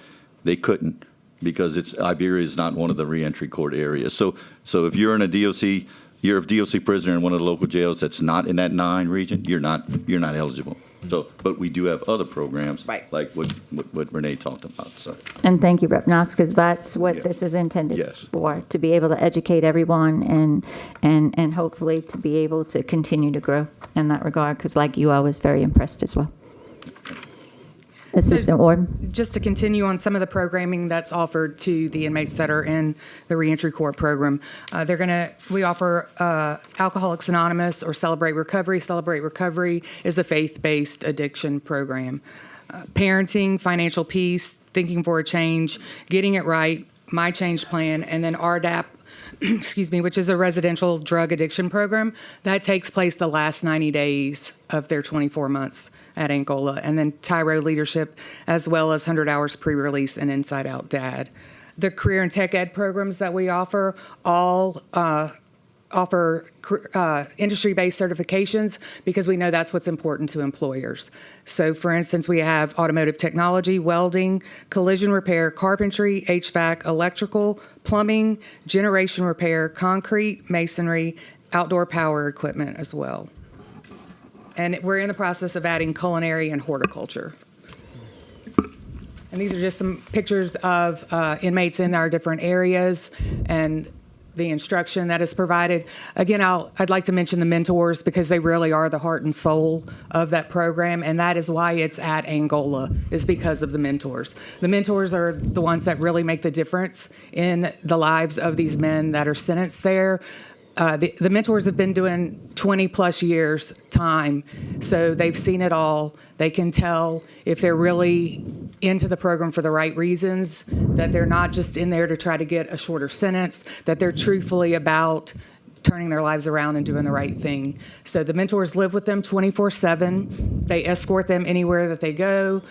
They couldn't because Iberia is not one of the reentry court areas. So if you're in a DOC, you're a DOC prisoner in one of the local jails that's not in that 9 region, you're not eligible. So, but we do have other programs, Right. like what Renee talked about. So, And thank you, Rep. Knox, because that's what Yeah. this is intended Yes. for, to be able to educate everyone and hopefully to be able to continue to grow in that regard, because like you, I was very impressed as well. Assistant Warden? Just to continue on some of the programming that's offered to the inmates that are in the reentry court program, we offer Alcoholics Anonymous or Celebrate Recovery. Celebrate Recovery is a faith-based addiction program. Parenting, Financial Peace, Thinking for a Change, Getting It Right, My Change Plan, and then RDAP, which is a residential drug addiction program that takes place the last 90 days of their 24 months at Angola, and then Tyro Leadership, as well as 100 Hours Pre-Release and Inside Out Dad. The career and tech ed programs that we offer all offer industry-based certifications because we know that's what's important to employers. So, for instance, we have automotive technology, welding, collision repair, carpentry, HVAC, electrical, plumbing, generation repair, concrete, masonry, outdoor power equipment as well. And we're in the process of adding culinary and horticulture. And these are just some pictures of inmates in our different areas and the instruction that is provided. Again, I'd like to mention the mentors because they really are the heart and soul of that program, and that is why it's at Angola, is because of the mentors. The mentors are the ones that really make the difference in the lives of these men that are sentenced there. The mentors have been doing 20 plus years time, so they've seen it all. They can tell if they're really into the program for the right reasons, that they're not just in there to try to get a shorter sentence, that they're truthfully about turning their lives around and doing the right thing. So the mentors live with them 24/7. They escort them anywhere that they go.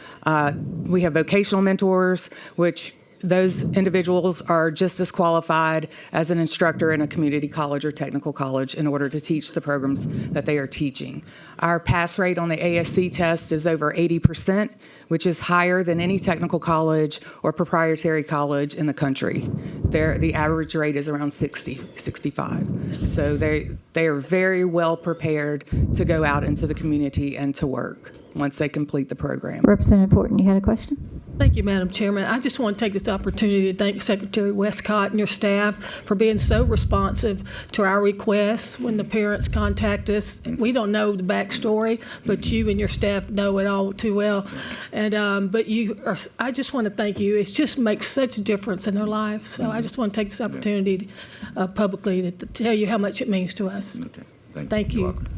We have vocational mentors, which those individuals are just as qualified as an instructor in a community college or technical college in order to teach the programs that they are teaching. Our pass rate on the ASC test is over 80%, which is higher than any technical college or proprietary college in the country. The average rate is around 60, 65. So they are very well prepared to go out into the community and to work once they complete the program. Representative Horton, you had a question? Thank you, Madam Chairman. I just want to take this opportunity to thank Secretary Westcott and your staff for being so responsive to our requests when the parents contact us. We don't know the backstory, but you and your staff know it all too well. And I just want to thank you. It just makes such a difference in their lives. So I just want to take this opportunity publicly to tell you how much it means to us. Okay. Thank You're you. welcome.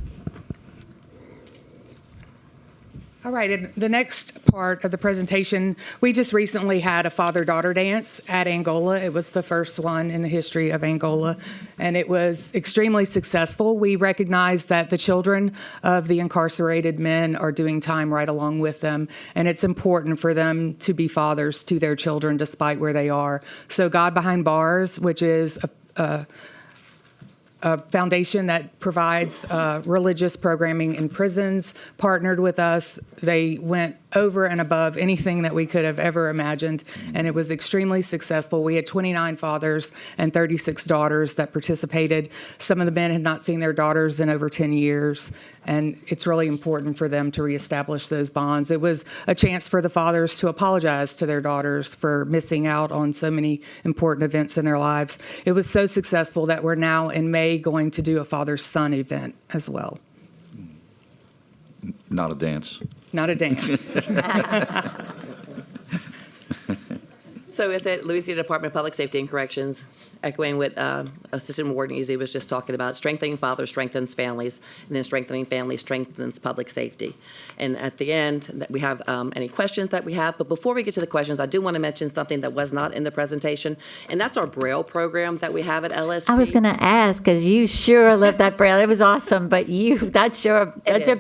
All right, and the next part of the presentation, we just recently had a father-daughter dance at Angola. It was the first one in the history of Angola, and it was extremely successful. We recognize that the children of the incarcerated men are doing time right along with them, and it's important for them to be fathers to their children despite where they are. So God Behind Bars, which is a foundation that provides religious programming in prisons, partnered with us. They went over and above anything that we could have ever imagined, and it was extremely successful. We had 29 fathers and 36 daughters that participated. Some of the men had not seen their daughters in over 10 years, and it's really important for them to reestablish those bonds. It was a chance for the fathers to apologize to their daughters for missing out on so many important events in their lives. It was so successful that we're now in May going to do a father-son event as well. Not a dance. Not a dance. So with it, Louisiana Department of Public Safety and Corrections, echoing what Assistant Warden Easy was just talking about, strengthening fathers strengthens families, and then strengthening families strengthens public safety. And at the end, we have any questions that we have. But before we get to the questions, I do want to mention something that was not in the presentation, and that's our Braille program that we have at LSP. I was going to ask, because you sure lived that Braille. It was awesome, but that's your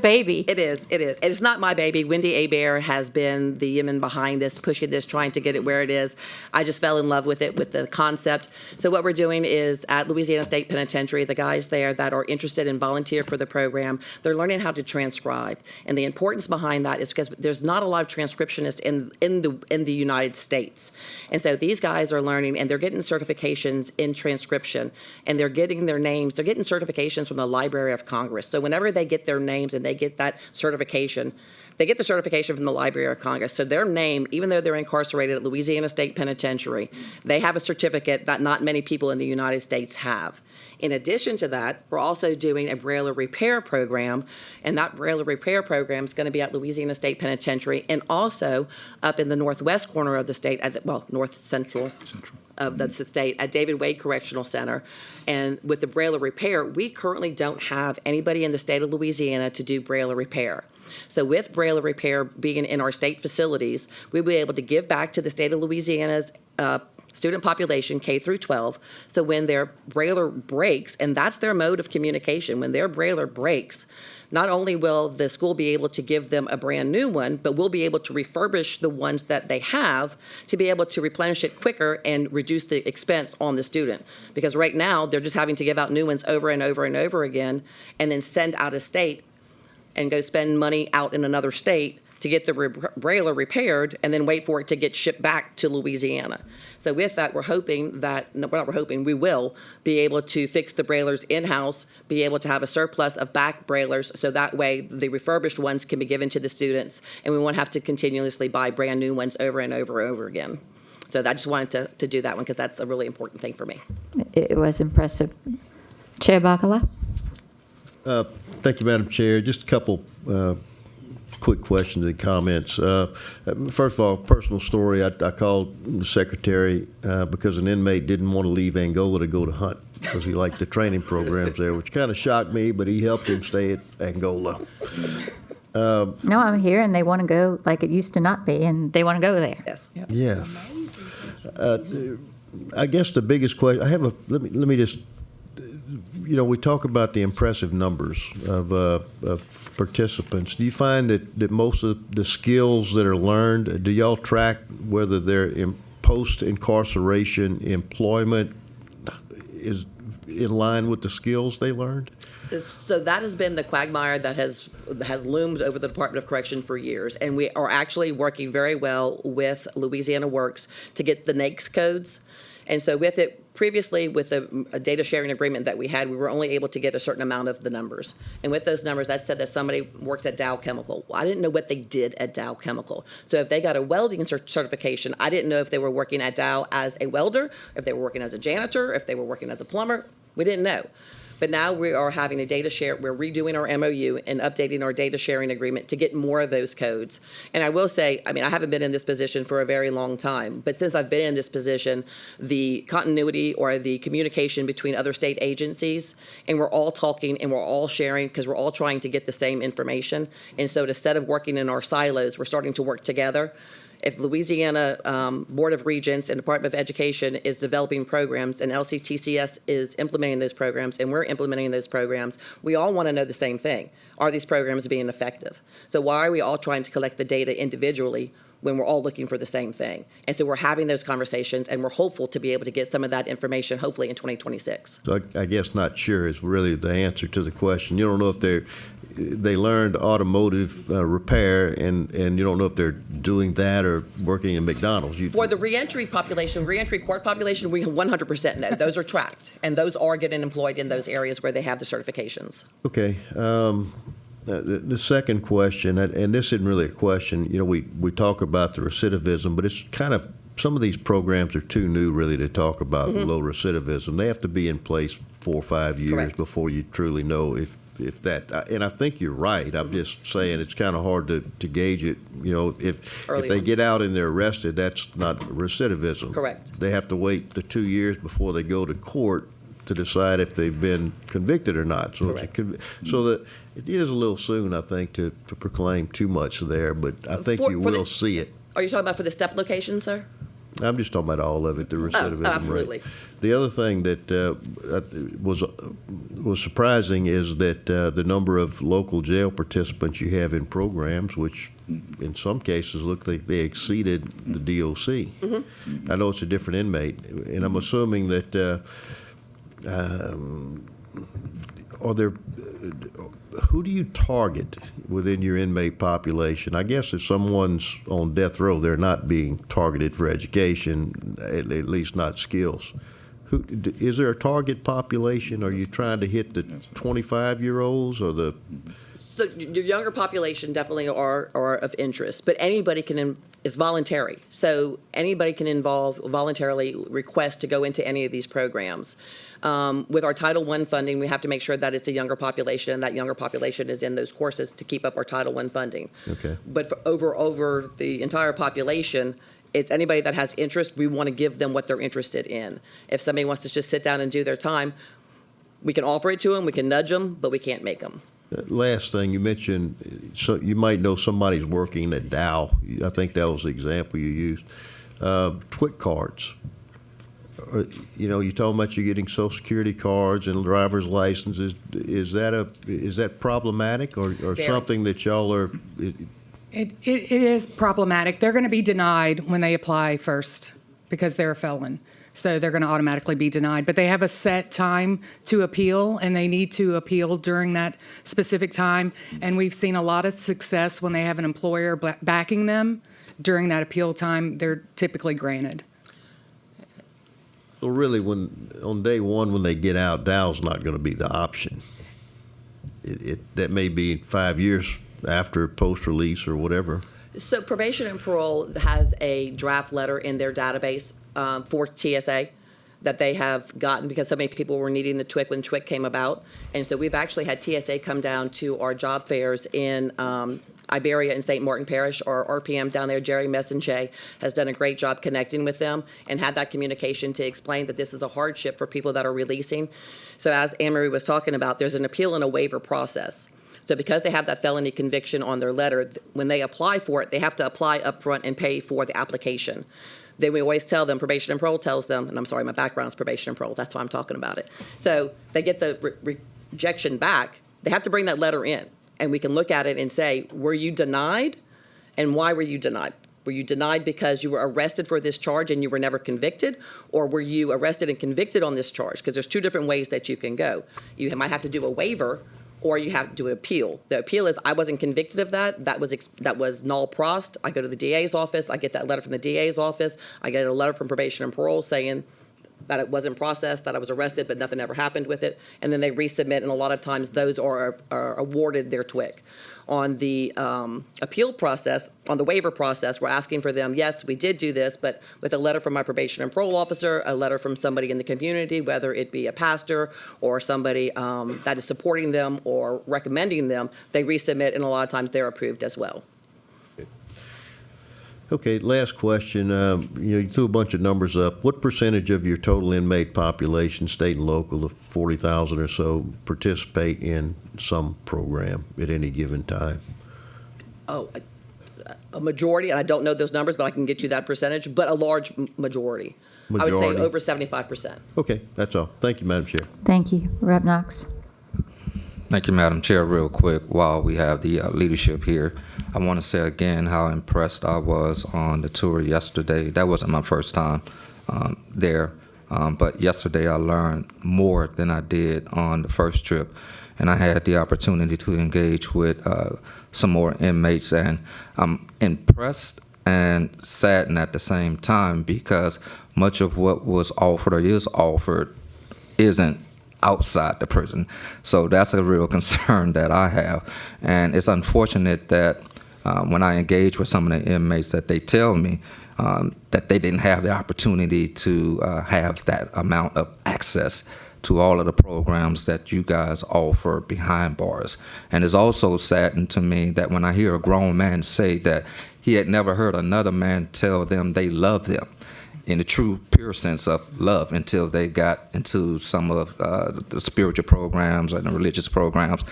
baby. It is. And it's not my baby. Wendy Abair has been the yeoman behind this, pushing this, trying to get it where it is. I just fell in love with it, with the concept. So what we're doing is at Louisiana State Penitentiary, the guys there that are interested and volunteer for the program, they're learning how to transcribe. And the importance behind that is because there's not a lot of transcriptionists in the United States. And so these guys are learning, and they're getting certifications in transcription, and they're getting their names. They're getting certifications from the Library of Congress. So whenever they get their names and they get that certification, they get the certification from the Library of Congress. So their name, even though they're incarcerated at Louisiana State Penitentiary, they have a certificate that not many people in the United States have. In addition to that, we're also doing a Braille repair program, and that Braille repair program is going to be at Louisiana State Penitentiary and also up in the northwest corner of the state, north central of the state at David Wade Correctional Center. And with the Braille repair, we currently don't have anybody in the state of Louisiana to do Braille repair. So with Braille repair being in our state facilities, we'll be able to give back to the state of Louisiana's student population, K through 12. So when their brailer breaks, and that's their mode of communication, when their brailer breaks, not only will the school be able to give them a brand new one, but we'll be able to refurbish the ones that they have to be able to replenish it quicker and reduce the expense on the student. Because right now, they're just having to give out new ones over and over and over again, and then send out of state and go spend money out in another state to get the brailer repaired and then wait for it to get shipped back to Louisiana. So with that, we're hoping that, no, we're not, we're hoping, we will be able to fix the brailers in-house, be able to have a surplus of back brailers, so that way the refurbished ones can be given to the students, and we won't have to continuously buy brand new ones over and over and over again. So I just wanted to do that one because that's a really important thing for me. It was impressive. Chair Bacala? Thank you, Madam Chair. Just a couple quick questions and comments. First of all, personal story. I called the secretary because an inmate didn't want to leave Angola to go to hunt because he liked the training programs there, which kind of shocked me, but he helped him stay at Angola. No, I'm here, and they want to go like it used to not be, and they want to go there. Yes. Yes. I guess the biggest question, let me just, we talk about the impressive numbers of participants. Do you find that most of the skills that are learned, do y'all track whether they're in post-incarceration employment is in line with the skills they learned? So that has been the quagmire that has loomed over the Department of Correction for years, and we are actually working very well with Louisiana Works to get the NAICS codes. And so with it, previously with a data sharing agreement that we had, we were only able to get a certain amount of the numbers. And with those numbers, that said that somebody works at Dow Chemical. Well, I didn't know what they did at Dow Chemical. So if they got a welding certification, I didn't know if they were working at Dow as a welder, if they were working as a janitor, if they were working as a plumber. We didn't know. But now we are having a data share. We're redoing our MOU and updating our data sharing agreement to get more of those codes. And I will say, I haven't been in this position for a very long time, but since I've been in this position, the continuity or the communication between other state agencies, and we're all talking and we're all sharing because we're all trying to get the same information. And so instead of working in our silos, we're starting to work together. If Louisiana Board of Regents and Department of Education is developing programs and LCTCS is implementing those programs and we're implementing those programs, we all want to know the same thing. Are these programs being effective? So why are we all trying to collect the data individually when we're all looking for the same thing? And so we're having those conversations, and we're hopeful to be able to get some of that information hopefully in 2026. So I guess not sure is really the answer to the question. You don't know if they learned automotive repair, and you don't know if they're doing that or working in McDonald's. For the reentry population, reentry court population, we 100% know. Those are tracked, and those are getting employed in those areas where they have the certifications. Okay. The second question, and this isn't really a question, we talk about the recidivism, but it's kind of, some of these programs are too new really to talk about low recidivism. They have to be in place 4 or 5 years Correct. before you truly know if that, and I think you're right. I'm just saying it's kind of hard to gauge it. If Early they on. get out and they're arrested, that's not recidivism. Correct. They have to wait the 2 years before they go to court to decide if they've been convicted or not. So Correct. so that it is a little soon, I think, to proclaim too much there, but I think you For the- will see it. Are you talking about for the step location, sir? I'm just talking about all of it, the recidivism rate. absolutely. The other thing that was surprising is that the number of local jail participants you have in programs, which in some cases look like they exceeded the DOC. I know it's a different inmate, and I'm assuming that are there, who do you target within your inmate population? I guess if someone's on death row, they're not being targeted for education, at least not skills. Is there a target population? Are you trying to hit the 25-year-olds or the? So your younger population definitely are of interest, but anybody it's voluntary. So anybody can voluntarily request to go into any of these programs. With our Title I funding, we have to make sure that it's a younger population, and that younger population is in those courses to keep up our Title I funding. Okay. But for over the entire population, it's anybody that has interest, we want to give them what they're interested in. If somebody wants to just sit down and do their time, we can offer it to them, we can nudge them, but we can't make them. Last thing you mentioned, so you might know somebody's working at Dow. I think that was the example you used. TWIC cards. you're talking about you getting Social Security cards and driver's licenses. Is that problematic or Very. something that y'all are? It is problematic. They're going to be denied when they apply first because they're a felon. So they're going to automatically be denied. But they have a set time to appeal, and they need to appeal during that specific time. And we've seen a lot of success when they have an employer backing them during that appeal time. They're typically granted. So really, on day one when they get out, Dow's not going to be the option. That may be 5 years after post release or whatever. So probation and parole has a draft letter in their database for TSA that they have gotten because so many people were needing the TWIC when TWIC came about. And so we've actually had TSA come down to our job fairs in Iberia and St. Martin Parish. Our RPM down there, Jerry Messenche, has done a great job connecting with them and had that communication to explain that this is a hardship for people that are releasing. So as Anne-Marie was talking about, there's an appeal and a waiver process. So because they have that felony conviction on their letter, when they apply for it, they have to apply up front and pay for the application. Then we always tell them, probation and parole tells them, and I'm sorry, my background's probation and parole, that's why I'm talking about it. So they get the rejection back, they have to bring that letter in, and we can look at it and say, were you denied, and why were you denied? Were you denied because you were arrested for this charge and you were never convicted, or were you arrested and convicted on this charge? Because there's two different ways that you can go. You might have to do a waiver, or you have to do an appeal. The appeal is I wasn't convicted of that. That was null prost. I go to the DA's office. I get that letter from the DA's office. I get a letter from probation and parole saying that it wasn't processed, that I was arrested, but nothing ever happened with it. And then they resubmit, and a lot of times those are awarded their TWIC. On the appeal process, on the waiver process, we're asking for them, yes, we did do this, but with a letter from my probation and parole officer, a letter from somebody in the community, whether it be a pastor or somebody that is supporting them or recommending them, they resubmit, and a lot of times they're approved as well. Okay, last question. You threw a bunch of numbers up. What percentage of your total inmate population, state and local, of 40,000 or so, participate in some program at any given time? Oh, a majority, and I don't know those numbers, but I can get you that percentage, but a large majority. I would say over 75%. Okay, that's all. Thank you, Madam Chair. Thank you. Rep. Knox. Thank you, Madam Chair. Real quick, while we have the leadership here, I want to say again how impressed I was on the tour yesterday. That wasn't my first time there, but yesterday I learned more than I did on the first trip, and I had the opportunity to engage with some more inmates, and I'm impressed and saddened at the same time because much of what was offered or is offered isn't outside the prison. So that's a real concern that I have. And it's unfortunate that when I engage with some of the inmates that they tell me that they didn't have the opportunity to have that amount of access to all of the programs that you guys offer behind bars. And it's also saddened to me that when I hear a grown man say that he had never heard another man tell them they love them in the true, pure sense of love until they got into some of the spiritual programs and the religious programs.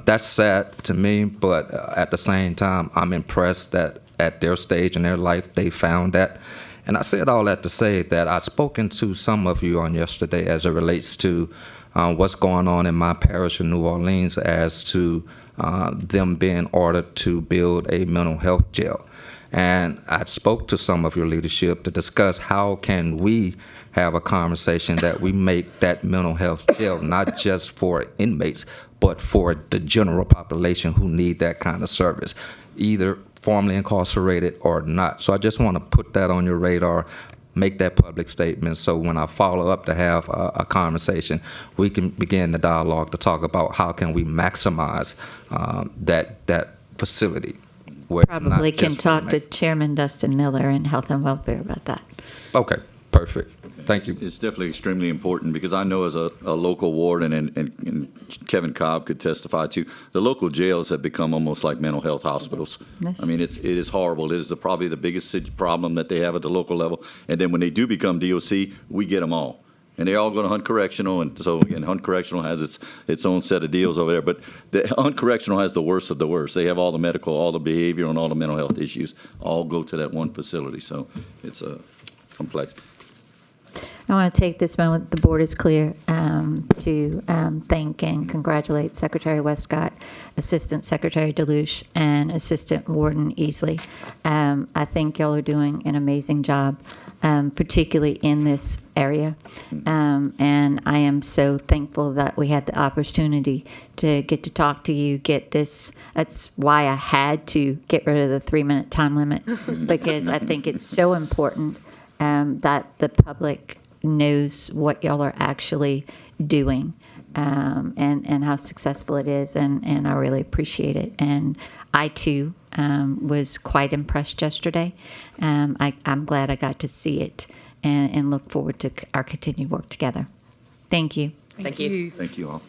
That's sad to me, but at the same time, I'm impressed that at their stage in their life, they found that. And I said all that to say that I've spoken to some of you on yesterday as it relates to what's going on in my parish in New Orleans as to them being ordered to build a mental health jail. And I spoke to some of your leadership to discuss how can we have a conversation that we make that mental health jail not just for inmates, but for the general population who need that kind of service, either formerly incarcerated or not. So I just want to put that on your radar, make that public statement, so when I follow up to have a conversation, we can begin the dialogue to talk about how can we maximize that facility. Probably can talk to Chairman Dustin Miller in Health and Welfare about that. Okay, perfect. Thank you. It's definitely extremely important because I know as a local warden, and Kevin Cobb could testify to, the local jails have become almost like mental health hospitals. Yes. I mean, it is horrible. It is probably the biggest problem that they have at the local level. And then when they do become DOC, we get them all. And they all go to Hunt Correctional, and so again, Hunt Correctional has its own set of deals over there. But the Hunt Correctional has the worst of the worst. They have all the medical, all the behavioral, and all the mental health issues all go to that one facility. So it's complex. I want to take this moment, the board is clear, to thank and congratulate Secretary Westcott, Assistant Secretary DeLuche, and Assistant Warden Easley. I think y'all are doing an amazing job, particularly in this area. And I am so thankful that we had the opportunity to get to talk to you, get this. That's why I had to get rid of the 3-minute time limit, because I think it's so important that the public knows what y'all are actually doing, and how successful it is, and I really appreciate it. And I too was quite impressed yesterday. I'm glad I got to see it, and look forward to our continued work together. Thank you. Thank you. Thank you all.